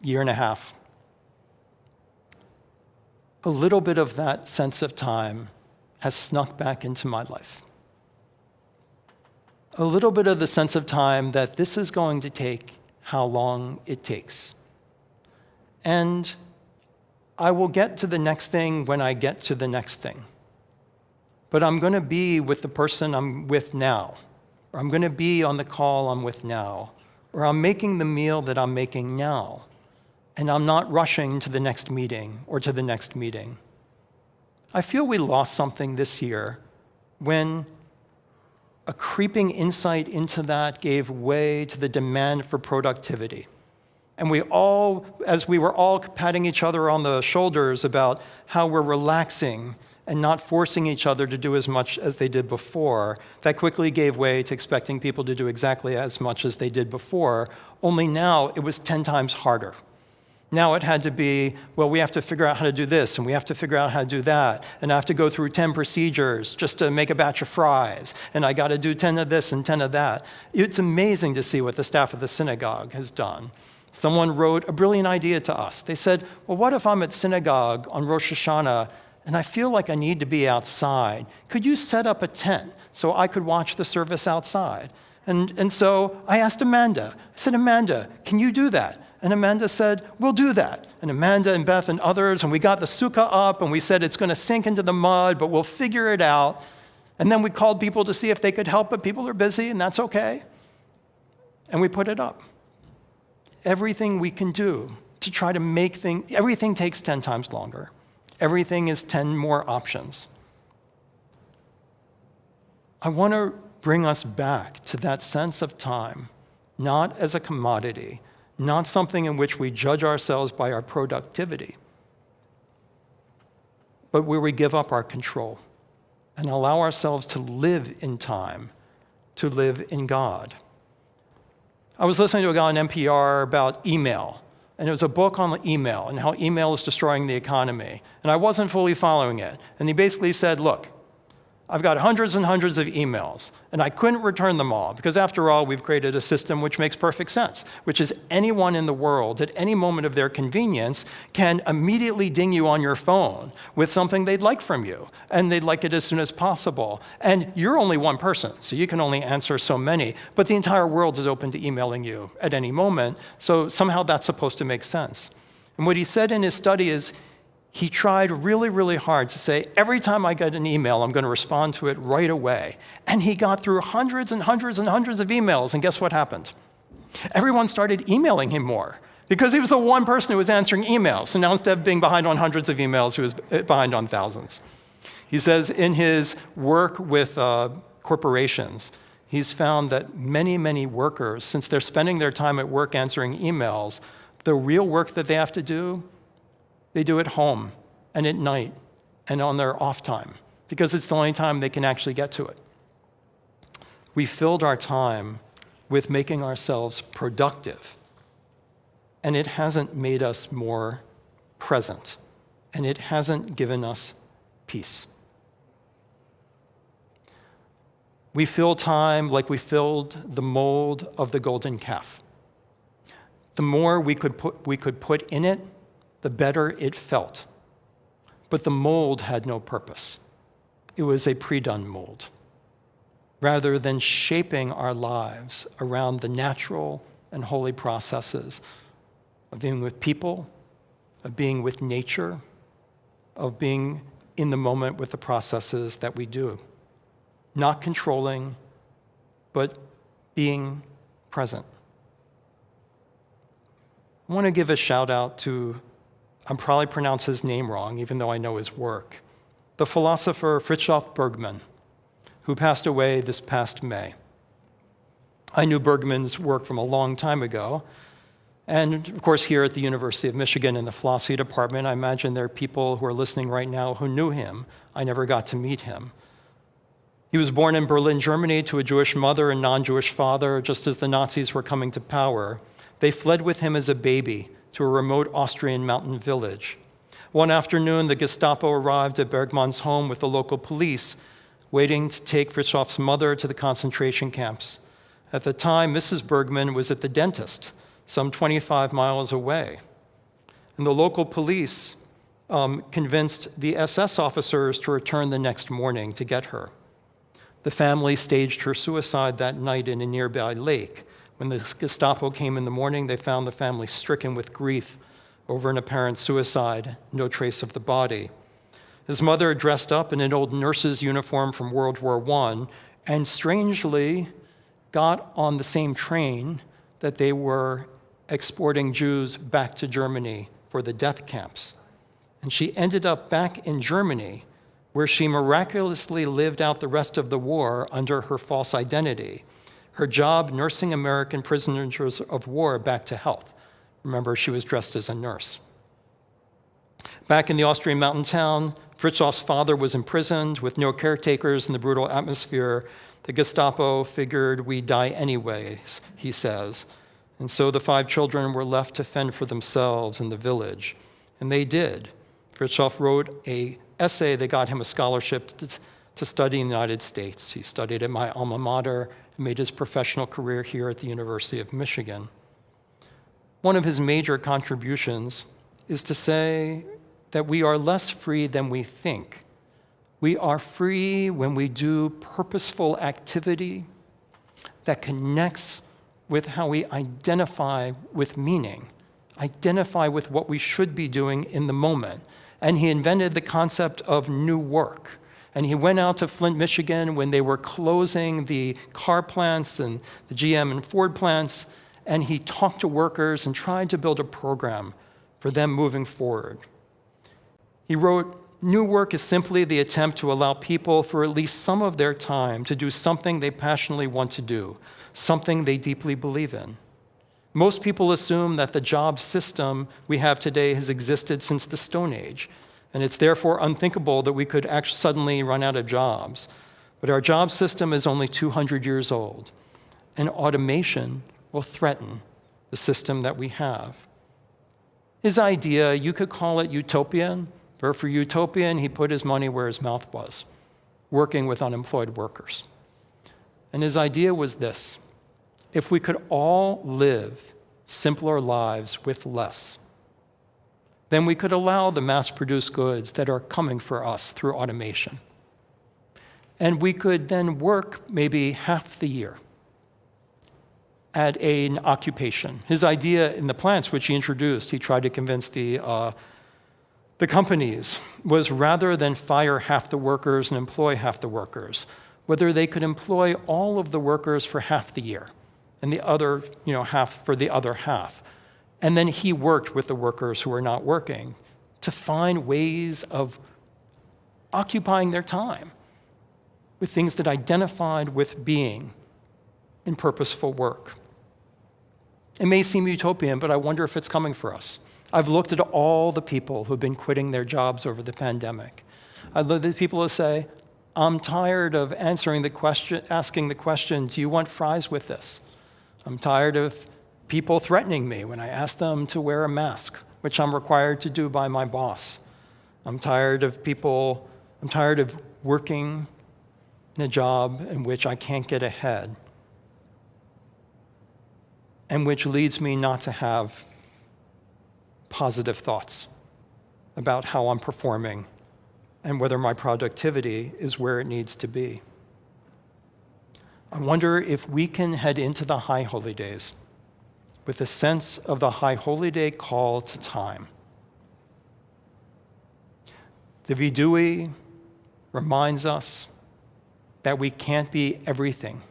year and a half, a little bit of that sense of time has snuck back into my life. A little bit of the sense of time that this is going to take how long it takes. And I will get to the next thing when I get to the next thing. But I'm going to be with the person I'm with now, or I'm going to be on the call I'm with now, or I'm making the meal that I'm making now, and I'm not rushing to the next meeting or to the next meeting. I feel we lost something this year when a creeping insight into that gave way to the demand for productivity. And as we were all patting each other on the shoulders about how we're relaxing and not forcing each other to do as much as they did before, that quickly gave way to expecting people to do exactly as much as they did before, only now it was 10 times harder. Now it had to be, well, we have to figure out how to do this, and we have to figure out how to do that, and I have to go through 10 procedures just to make a batch of fries, and I got to do 10 of this and 10 of that. It's amazing to see what the staff of the synagogue has done. Someone wrote a brilliant idea to us. They said, well, what if I'm at synagogue on Rosh Hashanah, and I feel like I need to be outside? Could you set up a tent so I could watch the service outside? And so I asked Amanda. I said, Amanda, can you do that? And Amanda said, we'll do that. And Amanda and Beth and others, and we got the sukkah up, and we said it's going to sink into the mud, but we'll figure it out. And then we called people to see if they could help, but people are busy, and that's okay. And we put it up. Everything we can do to try to make things, everything takes 10 times longer. Everything is 10 more options. I want to bring us back to that sense of time, not as a commodity, not something in which we judge ourselves by our productivity, but where we give up our control and allow ourselves to live in time, to live in God. I was listening to a guy on NPR about email, and it was a book on email and how email is destroying the economy. And I wasn't fully following it. And he basically said, look, I've got hundreds and hundreds of emails, and I couldn't return them all, because after all, we've created a system which makes perfect sense, which is anyone in the world at any moment of their convenience can immediately ding you on your phone with something they'd like from you, and they'd like it as soon as possible. And you're only one person, so you can only answer so many, but the entire world is open to emailing you at any moment, so somehow that's supposed to make sense. And what he said in his study is, he tried really, really hard to say, every time I get an email, I'm going to respond to it right away. And he got through hundreds and hundreds and hundreds of emails, and guess what happened? Everyone started emailing him more, because he was the one person who was answering emails. So now instead of being behind on hundreds of emails, he was behind on thousands. He says in his work with corporations, he's found that many, many workers, since they're spending their time at work answering emails, the real work that they have to do, they do at home and at night and on their off time, because it's the only time they can actually get to it. We filled our time with making ourselves productive, and it hasn't made us more present, and it hasn't given us peace. We fill time like we filled the mold of the golden calf. The more we could put in it, the better it felt. But the mold had no purpose. It was a pre-done mold. Rather than shaping our lives around the natural and holy processes of being with people, of being with nature, of being in the moment with the processes that we do. Not controlling, but being present. I want to give a shout out to, I'm probably pronounce his name wrong, even though I know his work, the philosopher Fritjof Bergman, who passed away this past May. I knew Bergman's work from a long time ago, and of course here at the University of Michigan in the philosophy department, I imagine there are people who are listening right now who knew him. I never got to meet him. He was born in Berlin, Germany, to a Jewish mother and non-Jewish father. Just as the Nazis were coming to power, they fled with him as a baby to a remote Austrian mountain village. One afternoon, the Gestapo arrived at Bergman's home with the local police, waiting to take Fritjof's mother to the concentration camps. At the time, Mrs. Bergman was at the dentist, some 25 miles away. And the local police convinced the SS officers to return the next morning to get her. The family staged her suicide that night in a nearby lake. When the Gestapo came in the morning, they found the family stricken with grief over an apparent suicide, no trace of the body. His mother dressed up in an old nurse's uniform from World War I and strangely got on the same train that they were exporting Jews back to Germany for the death camps. And she ended up back in Germany, where she miraculously lived out the rest of the war under her false identity. Her job nursing American prisoners of war back to health. Remember, she was dressed as a nurse. Back in the Austrian mountain town, Fritjof's father was imprisoned with no caretakers in the brutal atmosphere. The Gestapo figured we'd die anyways, he says. And so the 5 children were left to fend for themselves in the village. And they did. Fritjof wrote an essay that got him a scholarship to study in the United States. He studied at my alma mater and made his professional career here at the University of Michigan. One of his major contributions is to say that we are less free than we think. We are free when we do purposeful activity that connects with how we identify with meaning, identify with what we should be doing in the moment. And he invented the concept of new work. And he went out to Flint, Michigan when they were closing the car plants and the GM and Ford plants, and he talked to workers and tried to build a program for them moving forward. He wrote, "New work is simply the attempt to allow people for at least some of their time to do something they passionately want to do, something they deeply believe in. Most people assume that the job system we have today has existed since the Stone Age, and it's therefore unthinkable that we could actually suddenly run out of jobs. But our job system is only 200 years old, and automation will threaten the system that we have." His idea, you could call it utopian, but for utopian, he put his money where his mouth was, working with unemployed workers. And his idea was this: if we could all live simpler lives with less, then we could allow the mass-produced goods that are coming for us through automation. And we could then work maybe half the year at an occupation. His idea in the plants, which he introduced, he tried to convince the companies, was rather than fire half the workers and employ half the workers, whether they could employ all of the workers for half the year and the other half for the other half. And then he worked with the workers who were not working to find ways of occupying their time with things that identified with being in purposeful work. It may seem utopian, but I wonder if it's coming for us. I've looked at all the people who've been quitting their jobs over the pandemic. I've looked at people who say, I'm tired of asking the question, do you want fries with this? I'm tired of people threatening me when I ask them to wear a mask, which I'm required to do by my boss. I'm tired of working in a job in which I can't get ahead, and which leads me not to have positive thoughts about how I'm performing and whether my productivity is where it needs to be. I wonder if we can head into the High Holy Days with a sense of the High Holy Day call to time. The Vidui reminds us that we can't be everything.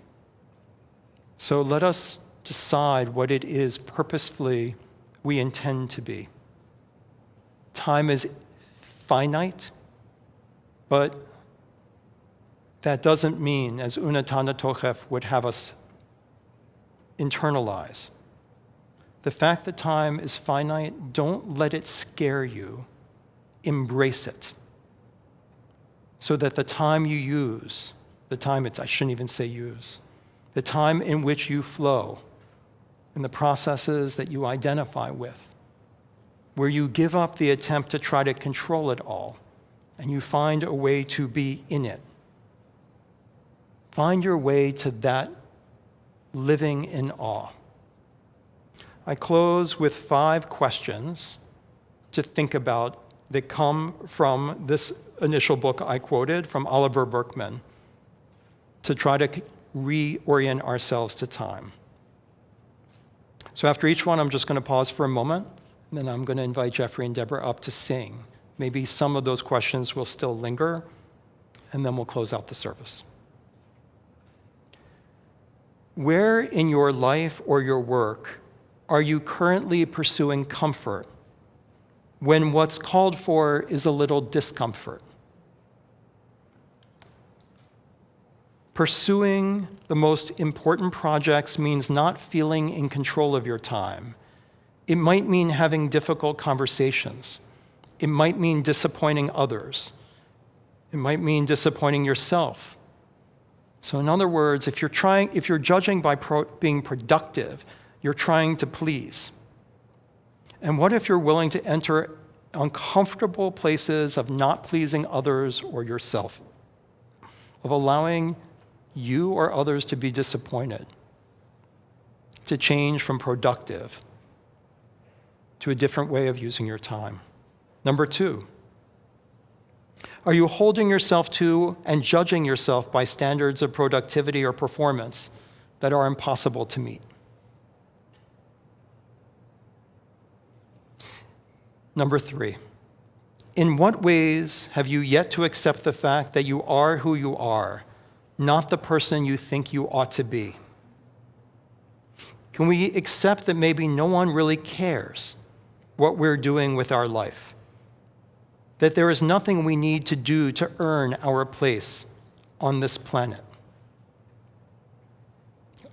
So let us decide what it is purposefully we intend to be. Time is finite, but that doesn't mean, as Unatana Tochef would have us internalize, the fact that time is finite, don't let it scare you. Embrace it. So that the time you use, I shouldn't even say use, the time in which you flow, in the processes that you identify with, where you give up the attempt to try to control it all, and you find a way to be in it. Find your way to that living in awe. I close with 5 questions to think about that come from this initial book I quoted from Oliver Burkeman to try to reorient ourselves to time. So after each one, I'm just going to pause for a moment And then I'm going to invite Jeffrey and Deborah up to sing. Maybe some of those questions will still linger, and then we'll close out the service. Where in your life or your work are you currently pursuing comfort when what's called for is a little discomfort? Pursuing the most important projects means not feeling in control of your time. It might mean having difficult conversations. It might mean disappointing others. It might mean disappointing yourself. So in other words, if you're judging by being productive, you're trying to please. And what if you're willing to enter uncomfortable places of not pleasing others or yourself, of allowing you or others to be disappointed, to change from productive to a different way of using your time? Number 2, are you holding yourself to and judging yourself by standards of productivity or performance that are impossible to meet? Number 3, in what ways have you yet to accept the fact that you are who you are, not the person you think you ought to be? Can we accept that maybe no one really cares what we're doing with our life? That there is nothing we need to do to earn our place on this planet?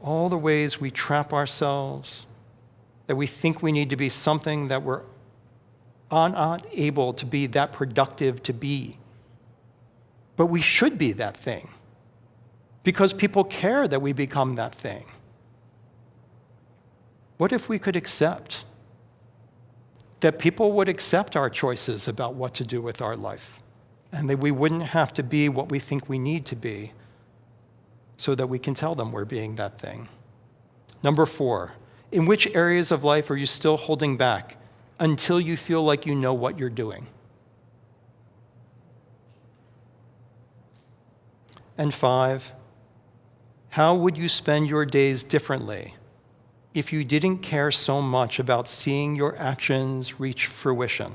All the ways we trap ourselves, that we think we need to be something that we're not able to be that productive to be. But we should be that thing, because people care that we become that thing. What if we could accept that people would accept our choices about what to do with our life, and that we wouldn't have to be what we think we need to be so that we can tell them we're being that thing? Number 4, in which areas of life are you still holding back until you feel like you know what you're doing? And 5, how would you spend your days differently if you didn't care so much about seeing your actions reach fruition?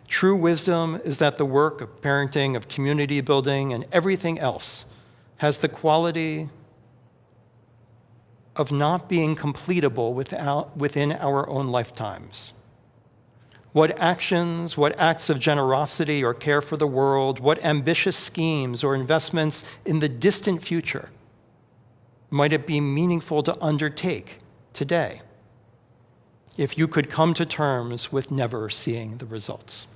True wisdom is that the work of parenting, of community building, and everything else has the quality of not being completable within our own lifetimes. What actions, what acts of generosity or care for the world, what ambitious schemes or investments in the distant future might it be meaningful to undertake today if you could come to terms with never seeing the results?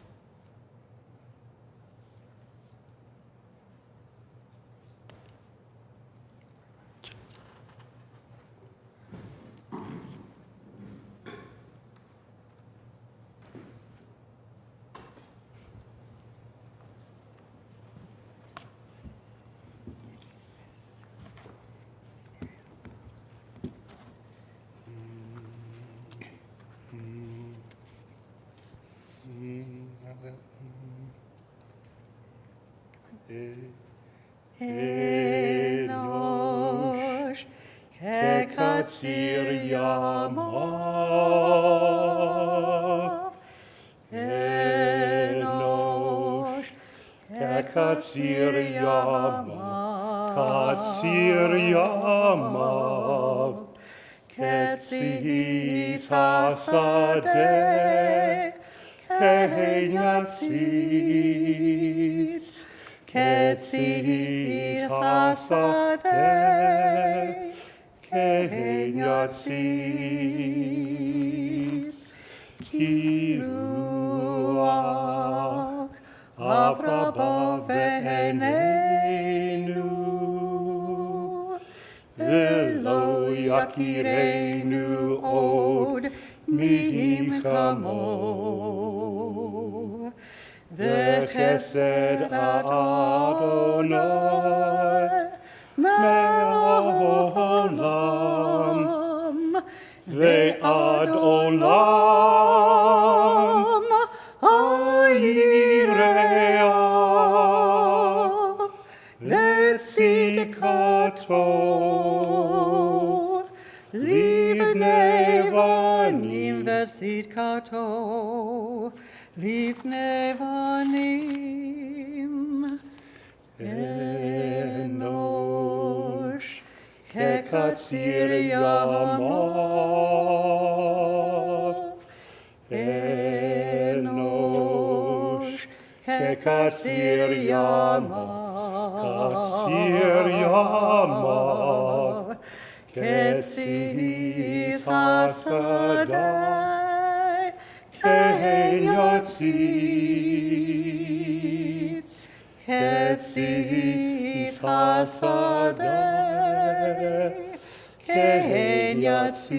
Enosh, Kekatsir Yamav. Enosh, Kekatsir Yamav. Katsir Yamav. Ketsis hasadeh, Kenyatsis. Ketsis hasadeh, Kenyatsis. Kiruach avraba ve'enenu, ve'lo yakireinu od mimchamo. V'chesed Adonai me'olam, ve'ad olam hayireah, ve'tzidkato livnei Benim Vesidkato, Lifnei Vanim, Enosh, Kekatsir Yamav, Enosh, Kekatsir Yamav, Ketsis hasadai, Kein yatzitz, Ketsis hasadai, Kein yatzitz,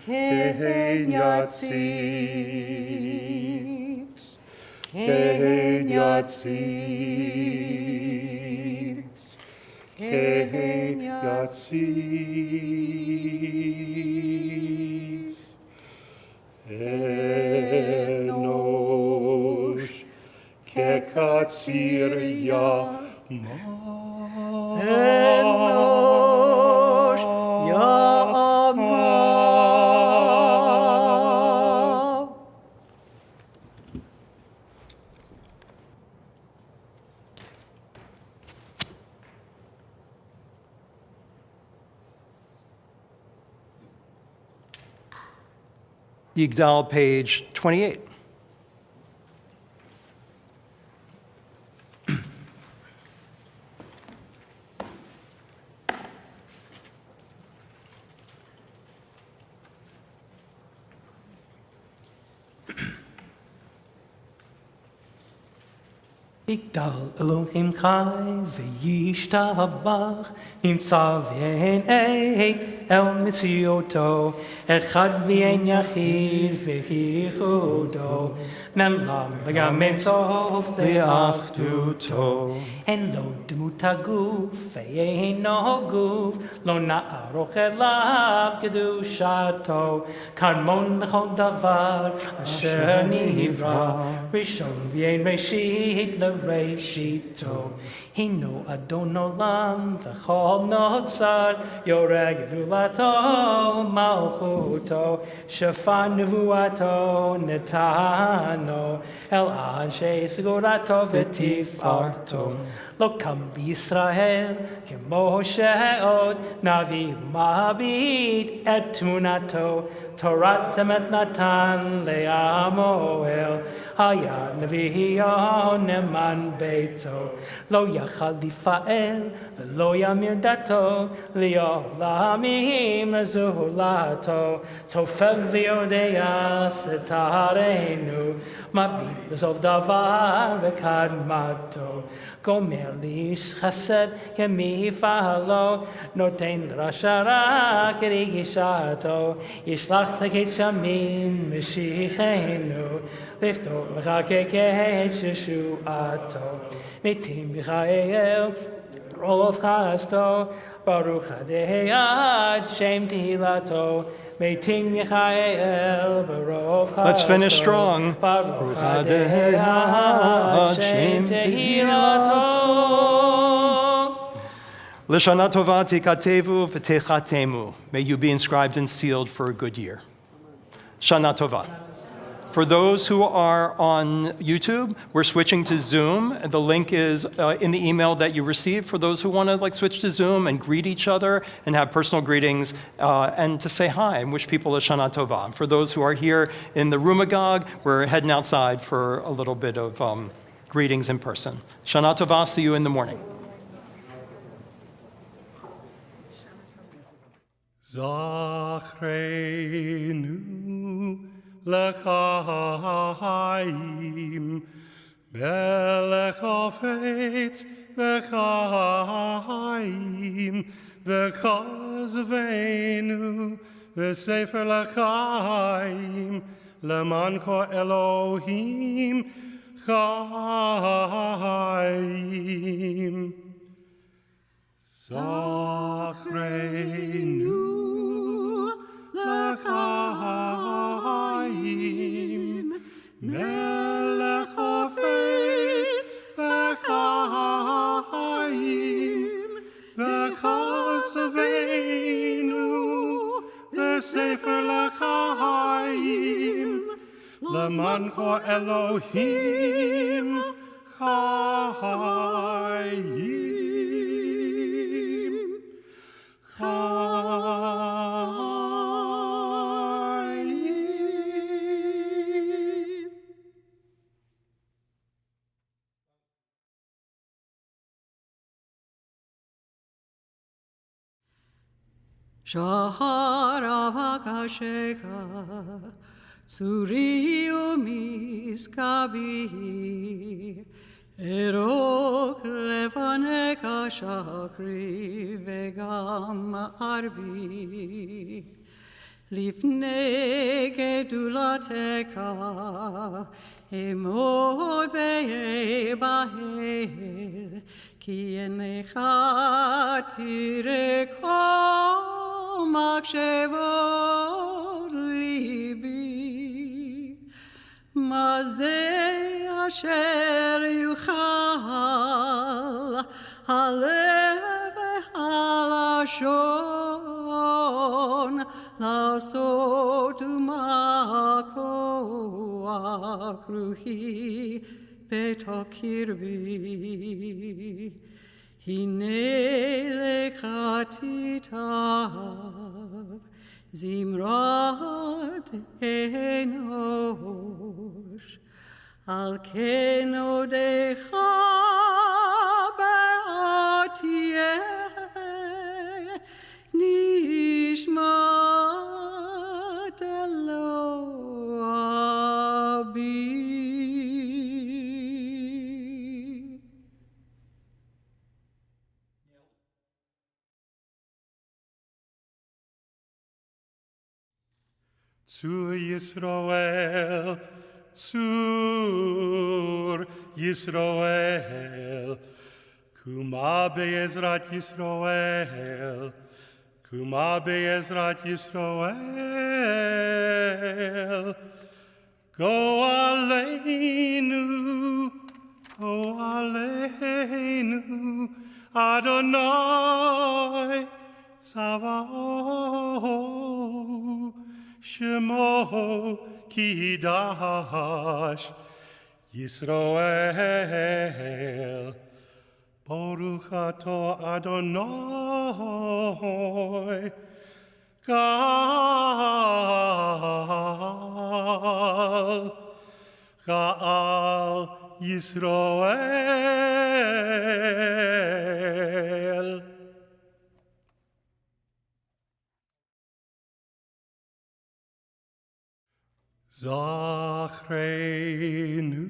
Kein yatzitz, Kein yatzitz, Kein yatzitz, Enosh, Kekatsir Yamav, Enosh, Yamav. Yigdal, page 28. Yigdal Elohim Chai v'yishtabach nimtzav v'en eik el mitzioto echad v'en yachid v'chichudo namlam v'gam en sof v'achduto en lo demut haguf ve'eno guf lo na'aroch elav kedushato karmon lechol davar asher nivra rishon v'en reshit Reshito, Hino Adon Olam, V'chol Notzar, Yoreg Gdulato, Malchuto, Shafar Nevuato, Netano, El Anshe Segurato, V'tifarto, Lo Kam B'Yisrael, Kemo She'od, Navi Ma'abid, Et Tmunato, Torat Temet Natan, Le'amoel, Hayad Nevi'yo Neman Beito, Lo Yachal Lifael, V'lo Yamir Dato, Li'olamim Lezuhulato, Tofel V'yodeya Setarenu, Mabit B'sov Davar V'kadmato, Gomer Lish Chesed Kemifalo, Noten Rashara Kirigishato, Yishlach Lekit Shamin Meshichenu, Lifto Mechakeket Sheshuato, Mitim Michael, Rov Chasto, Baruch Adei Shem Tehilato, Mitim Michael, Barov Chasto. Let's finish strong. Baruch Adei Shem Tehilato. L'shana tova tikatevu v'techatemu. May you be inscribed and sealed for a good year. Shana tova. For those who are on YouTube, we're switching to Zoom. The link is in the email that you received for those who want to switch to Zoom and greet each other and have personal greetings and to say hi and wish people a Shana Tova. For those who are here in the Rumagog, we're heading outside for a little bit of greetings in person. Shana Tova, see you in the morning. Zachrenu l'chaim, melech hafetz v'chaim, v'chazveinu v'sefer l'chaim, leman ko Elohim chaim. Zachrenu l'chaim, melech hafetz v'chaim, v'chazveinu וספר לחיים, למען כל אלוהים חיים. Shahar avakasheka, tsuri umiskabi, erok levaneka shakri vegam arbi, lifne gedulateka, emod be'ebahel, ki enecha tireko מחשבות ליבי, מה זה אשר יוכל הלב והלשון לעשות ומה הכוח רוחי בתוך קרבי. הנה לך תיטב זמרת אנוש, על כן עודך בעתיה נשמת אלוהי. Zur Yisroel, Zur Yisroel, Kuma be'ezrat Yisroel, Kuma be'ezrat Yisroel. Go Aleinu, Adonai, Tzavaot. Shemo Kiddush Yisroel, Baruch Ato Adonai, Ga'al Yisroel. Zachrenu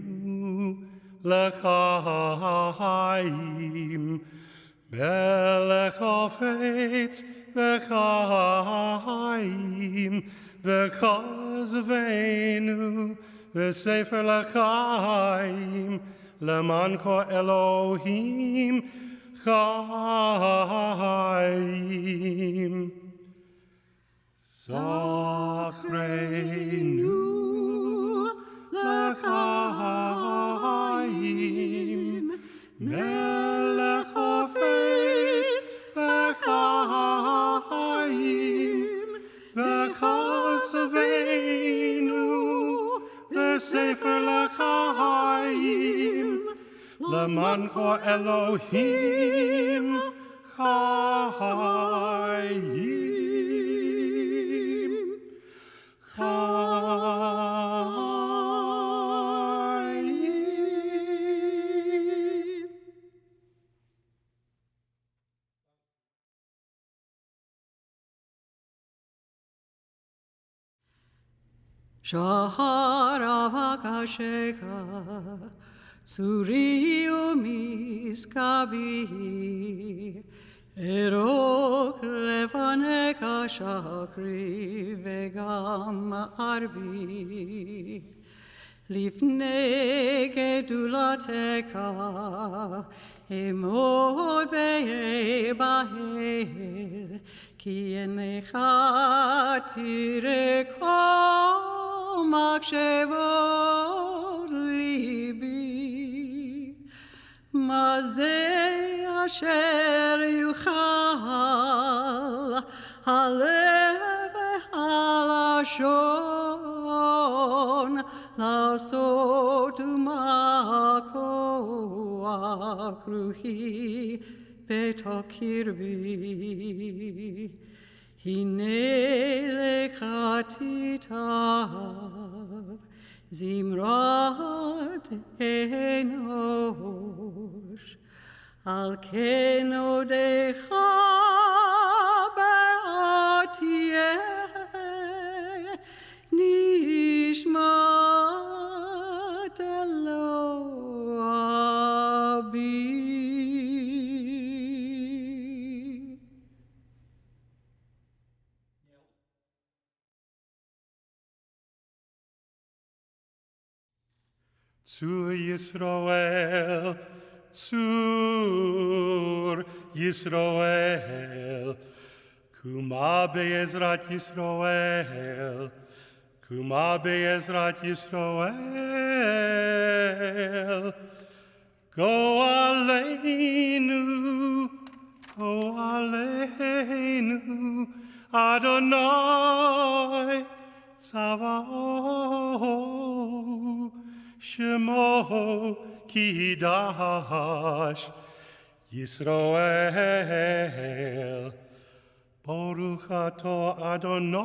l'chaim, melech hafetz v'chaim, v'chazveinu v'sefer l'chaim, leman ko Elohim chaim. Zachrenu l'chaim, melech hafetz v'chaim, v'chazveinu v'sefer l'chaim, leman ko Elohim chaim. Shahar avakasheka, tsuri umiskabi, erok levaneka shakri vegam arbi, lifne gedulateka, emod be'ebahel, ki enecha tireko מחשבות ליבי, מה זה אשר יוכל הלב לשון, לעשות ומכוח רוחי בתוך קרבי. הנה לך תיטב זמרת אנוש, על כן עודך בעתיה נשמת אלוהי. Zur Yisroel, Zur Yisroel, Kuma be'ezrat Yisroel, Kuma be'ezrat Yisroel. Go Aleinu, Adonai, Tzavaot. Shemo Kiddush Yisroel, Baruch Ato Adonai,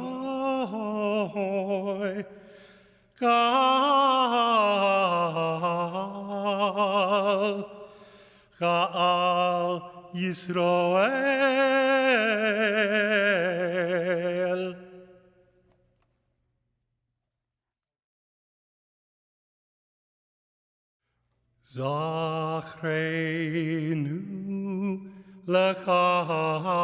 Ga'al Yisroel. Zachreinu l'chaim,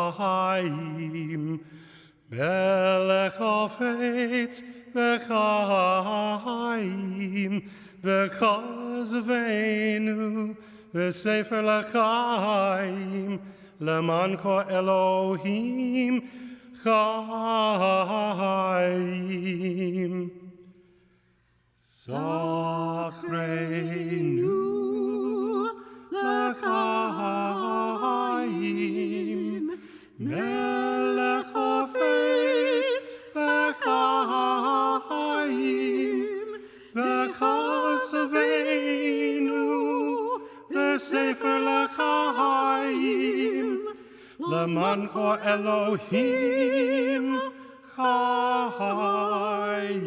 melech hafetz v'chaim, v'chazveinu v'sefer l'chaim, leman ko Elohim chaim. Zachreinu l'chaim, melech hafetz v'chaim, v'chazveinu v'sefer l'chaim, leman ko Elohim chaim.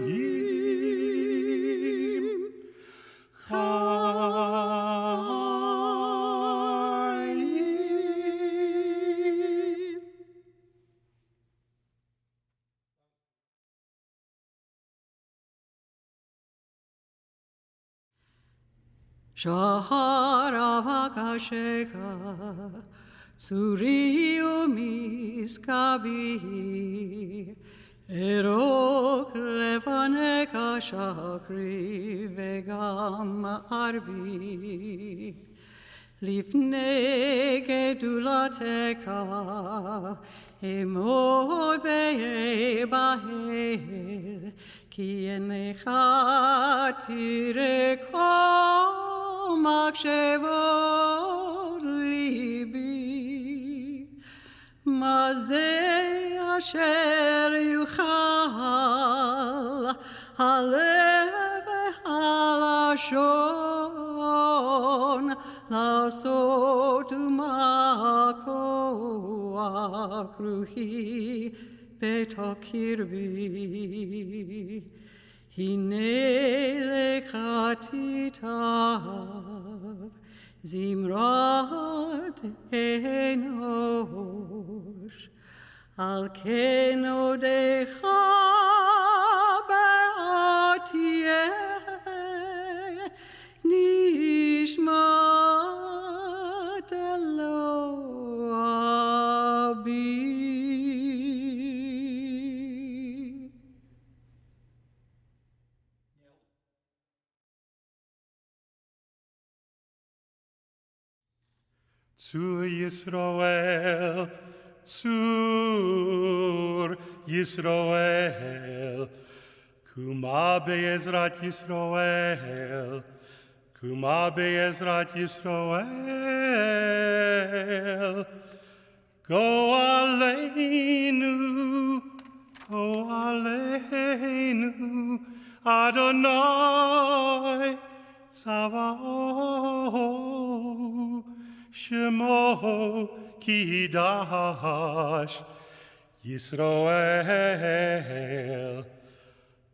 Shahar avakashecha, tzuri umiskabi, erok levaneka shakri vegam arbi. Lifnei gedulateka, emod be'ebahel, ki enecha tireko מחשבות ליבי, מה זה אשר יוכל הלב והלשון לעשות ומכוח רוחי בתוך קרבי. הנה לך תיטב זמרת אנוש, על כן עודך בעתיה נשמת אלוהי. Zur Yisroel, Zur Yisroel, Kuma be'ezrat Yisroel, Kuma be'ezrat Yisroel. Go O Aleinu, Adonai, Tzava'o, Shemo Kiddush, Yisroel,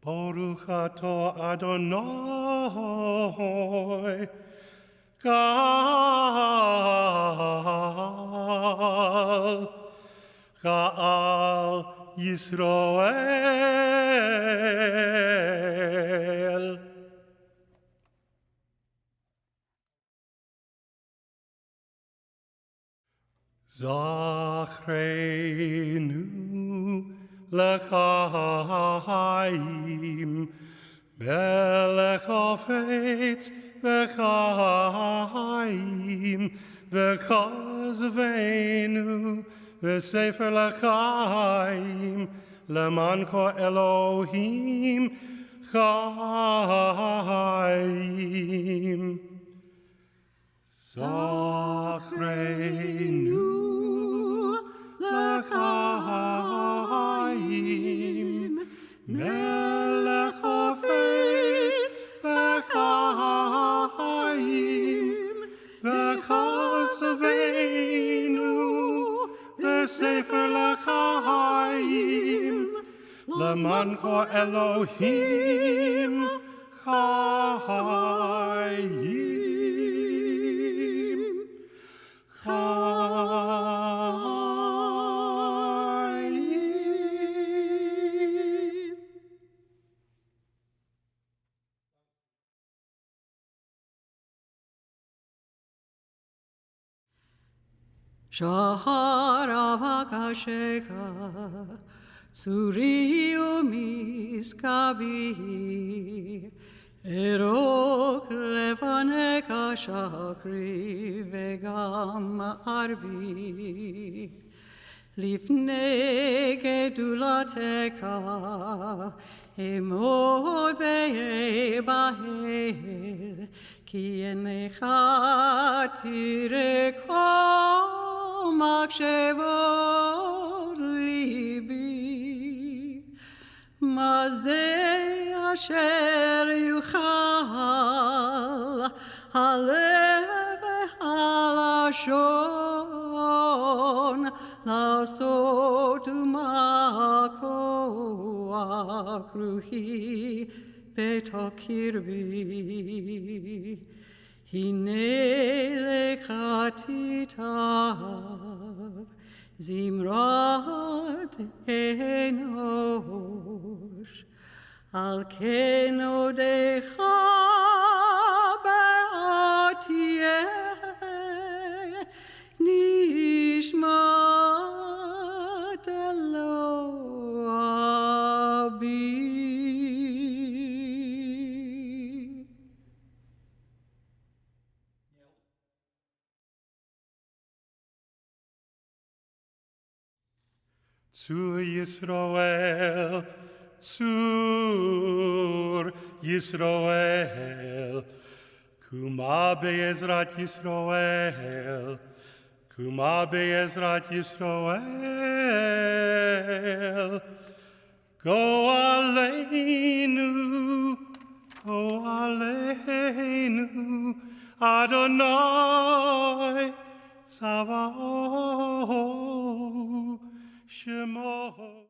Baruch ato Adonai, Ga'al Yisroel. Zachreinu l'chaim, melech hafetz v'chaim, v'chazveinu v'sefer l'chaim, leman ko Elohim chaim. Zachreinu l'chaim, melech hafetz v'chaim, v'chazveinu v'sefer l'chaim, leman ko Elohim chaim. Shahar avakashecha, tzuri umiskabi, erok levaneka shakri vegam arbi, lifnei gedulateka, emod be'ebahel, ki enecha tireko מחשבות ליבי, מה זה אשר יוכל הלב והלשון לעשות ומה כוח רוחי בתוך קרבי. הנה לך תיטב זמרת אנוש, על כן אודך בעתיה נשמת אלוהי. Zur Yisroel, Zur Yisroel, Kuma be'ezrat Yisroel, Kuma be'ezrat Yisroel. Go Aleinu, Adonai, Tzava'o, Shemo